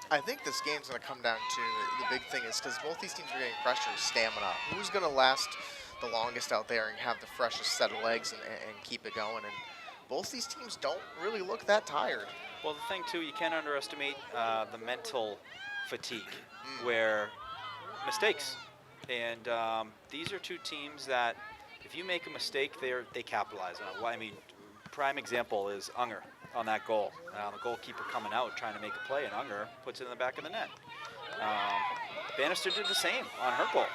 I think this game's going to come down to the big thing is because both these teams are getting pressure is stamina. Who's going to last the longest out there and have the freshest set of legs and keep it going? And both these teams don't really look that tired. Well, the thing, too, you can't underestimate the mental fatigue where mistakes. And these are two teams that if you make a mistake, they capitalize on it. Well, I mean, prime example is Unger on that goal. The goalkeeper coming out trying to make a play, and Unger puts it in the back of the net. Bannister did the same on her goal.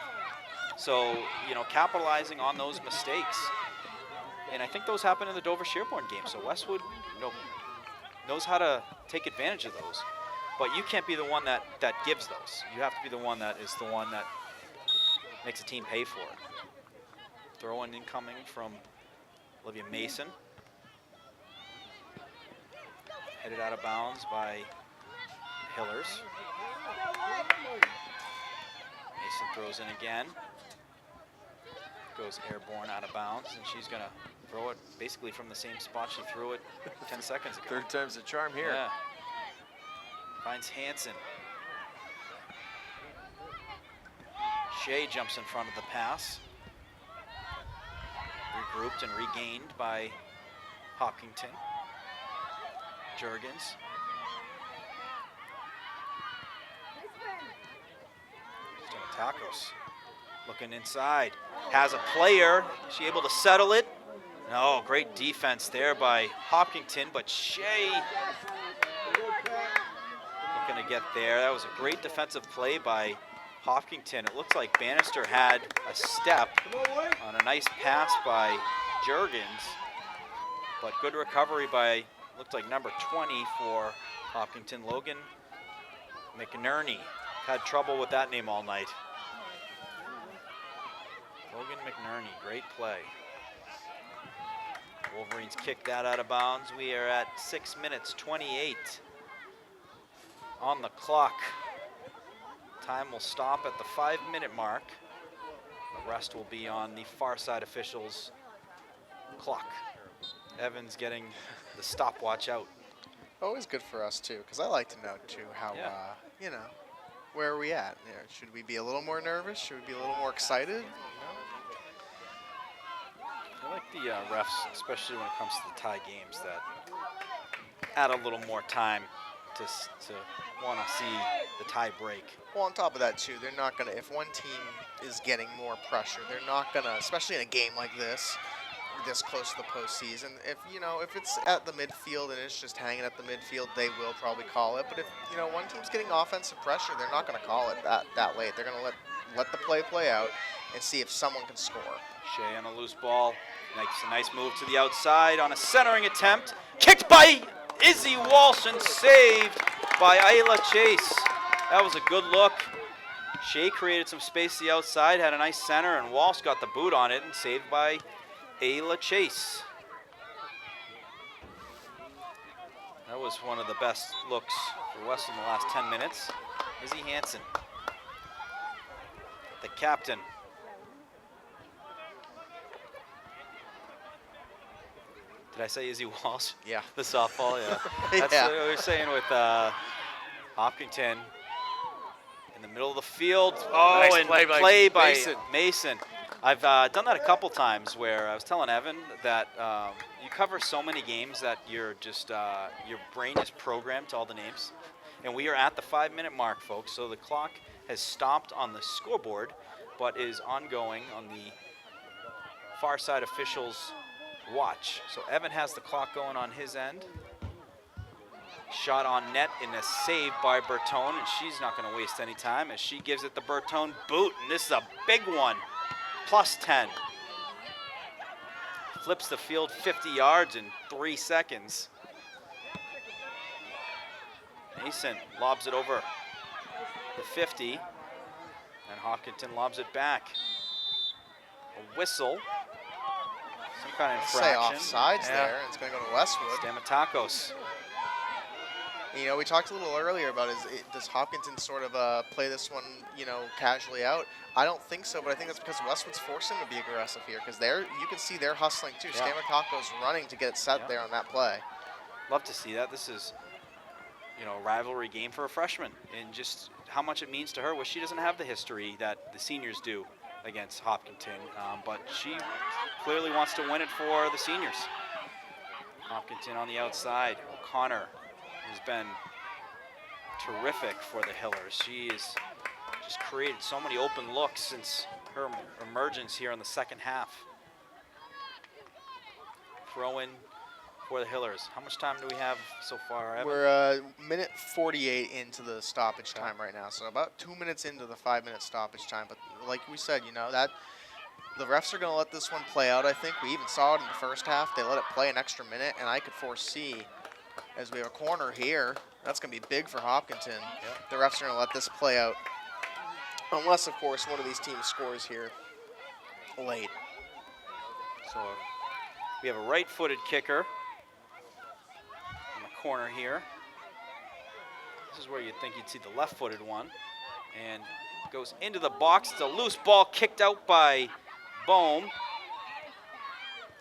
So, you know, capitalizing on those mistakes. And I think those happen in the Dover-Sherborne game. So Westwood, you know, knows how to take advantage of those. But you can't be the one that gives those. You have to be the one that is the one that makes a team pay for it. Throw-in incoming from Olivia Mason. Headed out of bounds by Hillers. Mason throws in again. Goes airborne out of bounds, and she's going to throw it basically from the same spot she threw it 10 seconds ago. Third time's the charm here. Yeah. Finds Hansen. Shea jumps in front of the pass. Regrouped and regained by Hopkinton. Jurgens. Stamatakos looking inside. Has a player. Is she able to settle it? No, great defense there by Hopkinton, but Shea to get there. That was a great defensive play by Hopkinton. It looks like Bannister had a step on a nice pass by Juergens, but good recovery by, looked like number 20 for Hopkinton, Logan McNerney. Had trouble with that name all night. Logan McNerney, great play. Wolverines kicked that out of bounds. We are at 6 minutes 28 on the clock. Time will stop at the 5-minute mark. The rest will be on the far side officials' clock. Evans getting the stopwatch out. Always good for us too, because I like to know too how you know, where are we at? You know, should we be a little more nervous? Should we be a little more excited? I like the refs, especially when it comes to the tie games, that add a little more time to want to see the tie break. Well, on top of that too, they're not gonna. If one team is getting more pressure, they're not gonna, especially in a game like this close to the postseason. If if it's at the midfield and it's just hanging at the midfield, they will probably call it. But if one team's getting offensive pressure, they're not going to call it that late. They're going to let the play out and see if someone can score. Shea on a loose ball, makes a nice move to the outside on a centering attempt. Kicked by Izzy Walsh and saved by Ayla Chase. That was a good look. Shea created some space to the outside, had a nice center, and Walsh got the boot on it and saved by Ayla Chase. That was one of the best looks for West in the last 10 minutes. Izzy Hansen, the captain. Did I say Izzy Walsh? Yeah. The softball, yeah. That's what we were saying with Hopkinton in the middle of the field. Oh, Nice and play by Mason. Mason. I've done that a couple times where I was telling Evan that you cover so many games that you're just your brain is programmed to all the names. And we are at the 5-minute mark, folks. So the clock has stopped on the scoreboard, but is ongoing on the far side officials' watch. So Evan has the clock going on his end. Shot on net in a save by Bertone, and she's not going to waste any time as she gives it the Bertone boot, and this is a big one. +10. Flips the field 50 yards in 3 seconds. Mason lobs it over the 50, and Hopkinton lobs it back. A whistle. Some kind of infraction. Say offsides there, and it's going to go to Westwood. Stamatakos. We talked a little earlier about does Hopkinton sort of play this one, casually out? I don't think so, but I think that's because Westwood's forcing them to be aggressive here, because you can see they're hustling too. Yeah. Stamatakos running to get it set there on that play. Love to see that. This is, a rivalry game for a freshman, and just how much it means to her. Well, she doesn't have the history that the seniors do against Hopkinton, but she clearly wants to win it for the seniors. Hopkinton on the outside. O'Connor has been terrific for the Hillers. She has just created so many open looks since her emergence here in the second half. Throw in for the Hillers. How much time do we have so far, Evan? We're minute 48 into the stoppage time right now, so about 2 minutes into the 5-minute stoppage time. But like we said, that the refs are going to let this one play out. I think we even saw it in the first half. They let it play an extra minute, and I could foresee, as we have a corner here, that's going to be big for Hopkinton. Yep. The refs are going to let this play out, unless, of course, one of these teams scores here late. So we have a right-footed kicker in the corner here. This is where you'd think you'd see the left-footed one. And goes into the box. It's a loose ball kicked out by Bohm.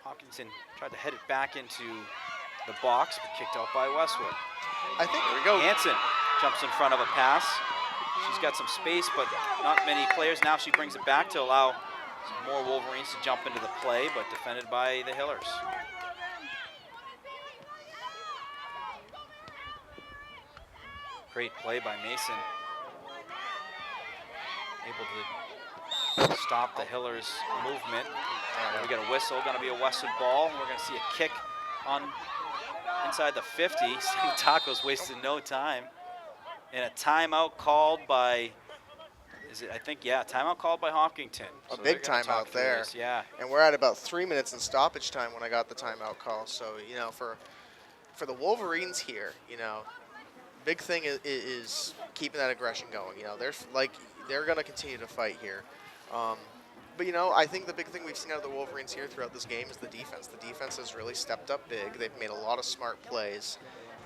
Hopkinton tried to head it back into the box, but kicked out by Westwood. I think, here we go. Hansen jumps in front of a pass. She's got some space, but not many players. Now she brings it back to allow some more Wolverines to jump into the play, but defended by the Hillers. Great play by Mason. Able to stop the Hillers' movement. And we got a whistle, going to be a Westwood ball. We're going to see a kick on inside the 50. Tacos wasted no time. And a timeout called by, timeout called by Hopkinton. A So big they're gonna talk timeout through there. this, yeah. And we're at about 3 minutes in stoppage time when I got the timeout call. So, for the Wolverines here, big thing is keeping that aggression going. They're going to continue to fight here. But, I think the big thing we've seen out of the Wolverines here throughout this game is the defense. The defense has really stepped up big. They've made a lot of smart plays,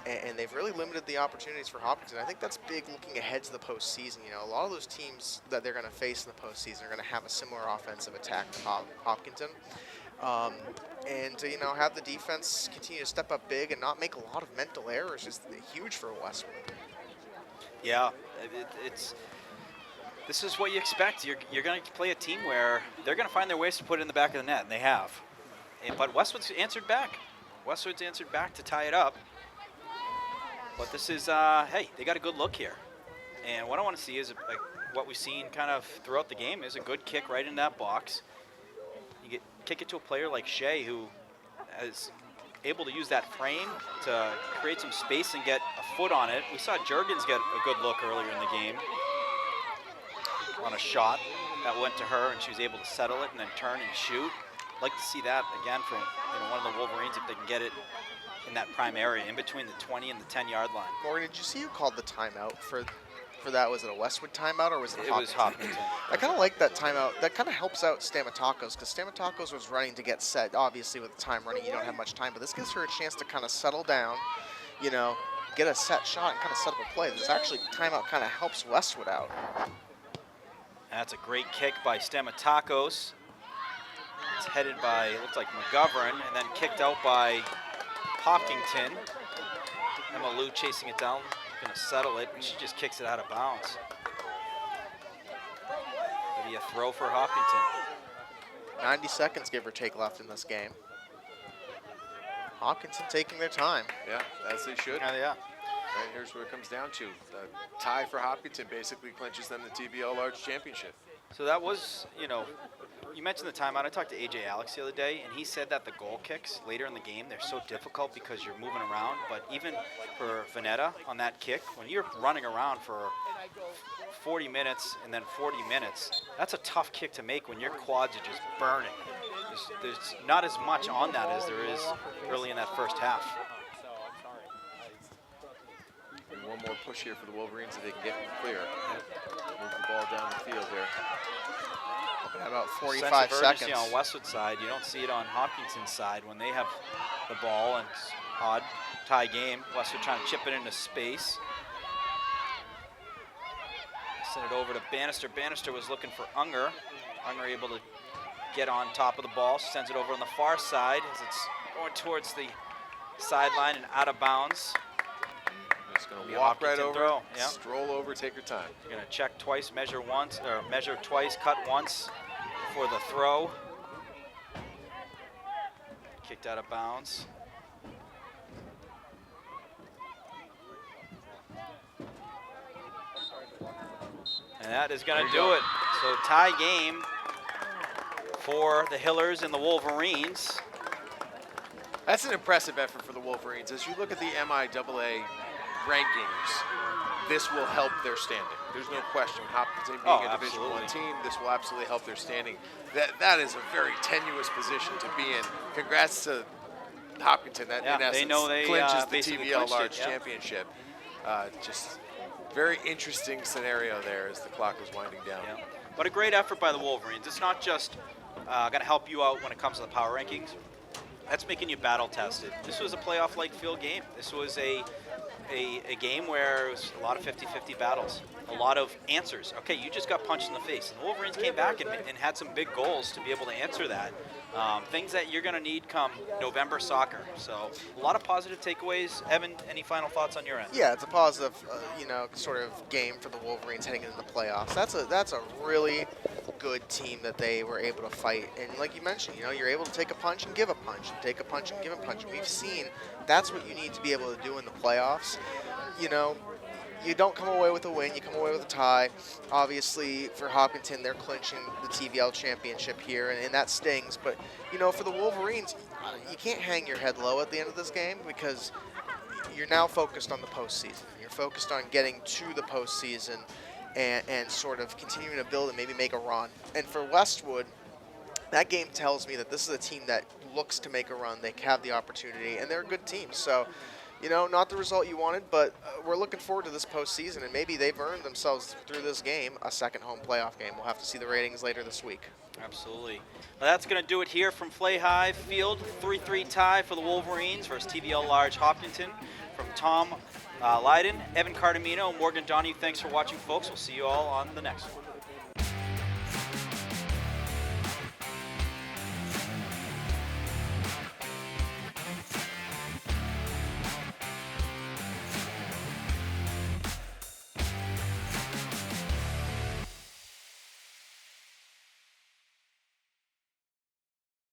and they've really limited the opportunities for Hopkinton. I think that's big looking ahead to the postseason. A lot of those teams that they're going to face in the postseason are going to have a similar offensive attack to Hopkinton. And to, have the defense continue to step up big and not make a lot of mental errors is huge for Westwood. Yeah, this is what you expect. You're going to play a team where they're going to find their ways to put it in the back of the net, and they have. But Westwood's answered back. Westwood's answered back to tie it up. But this is, hey, they got a good look here. And what I want to see is what we've seen kind of throughout the game is a good kick right in that box. You kick it to a player like Shea, who is able to use that frame to create some space and get a foot on it. We saw Juergens get a good look earlier in the game on a shot that went to her, and she was able to settle it and then turn and shoot. I'd like to see that again from one of the Wolverines if they can get it in that prime area, in between the 20 and the 10-yard line. Morgan, did you see who called the timeout for that? Was it a Westwood timeout or was it It was Hopkinton. I kind of like that timeout. That kind of helps out Stamatakos because Stamatakos was running to get set. Obviously, with the time running, you don't have much time, but this gives her a chance to kind of settle down, get a set shot and kind of set up a play. This actually timeout kind of helps Westwood out. That's a great kick by Stamatakos. It's headed by, it looks like McGovern, and then kicked out by Hopkinton. Emma Lou chasing it down, going to settle it, and she just kicks it out of bounds. Maybe a throw for Hopkinton. 90 seconds, give or take, left in this game. Hopkinton taking their time. Yeah, as they should. Yeah. And here's what it comes down to. The tie for Hopkinton basically clinches them the TBL Large Championship. So that was, you mentioned the timeout. I talked to AJ Alex the other day, and he said that the goal kicks later in the game, they're so difficult because you're moving around. But even for Vanetta on that kick, when you're running around for 40 minutes and then 40 minutes, that's a tough kick to make when your quads are just burning. There's not as much on that as there is early in that first half. And one more push here for the Wolverines so they can get clear. Move the ball down the field there. About 45 sense of urgency seconds. on Westwood side. You don't see it on Hopkinson's side when they have the ball, and it's odd tie game. Westwood trying to chip it into space. Send it over to Bannister. Bannister was looking for Unger. Unger able to get on top of the ball. Sends it over on the far side as it's going towards the sideline and out of bounds. Just going to walk right over, throw. Yep. stroll over, take your time. You're going to check twice, measure once, or measure twice, cut once for the throw. Kicked out of bounds. And that is going to do it. So tie game for the Hillers and the Wolverines. That's an impressive effort for the Wolverines. As you look at the MIAA rankings, this will help their standing. There's no question. Hopkinton being a Division I team, this will absolutely help their standing. That is a very tenuous position to be in. Congrats to Hopkinton. That in essence clinches the TBL Large Championship. Just very interesting scenario there as the clock was winding down. Yeah. But a great effort by the Wolverines. It's not just going to help you out when it comes to the power rankings. That's making you battle tested. This was a playoff-like field game. This was a game where it was a lot of 50-50 battles, a lot of answers. Okay, you just got punched in the face. And the Wolverines came back and had some big goals to be able to answer that. Things that you're going to need come November soccer. So a lot of positive takeaways. Evan, any final thoughts on your end? Yeah, it's a positive, sort of game for the Wolverines heading into the playoffs. That's a really good team that they were able to fight. And like you mentioned, you're able to take a punch and give a punch, and take a punch and give a punch. And we've seen that's what you need to be able to do in the playoffs. You don't come away with a win, you come away with a tie. Obviously, for Hopkinton, they're clinching the TVL championship here, and that stings. But, for the Wolverines, you can't hang your head low at the end of this game because you're now focused on the postseason. You're focused on getting to the postseason and sort of continuing to build and maybe make a run. And for Westwood, that game tells me that this is a team that looks to make a run. They have the opportunity, and they're a good team. So, not the result you wanted, but we're looking forward to this postseason, and maybe they've earned themselves through this game a second home playoff game. We'll have to see the ratings later this week. Absolutely. Well, that's going to do it here from Flay High Field. 3-3 tie for the Wolverines versus TVL Large Hopkinton. From Tom Lydon, Evan Cardamino, and Morgan Donahue, thanks for watching, folks. We'll see you all on the next one.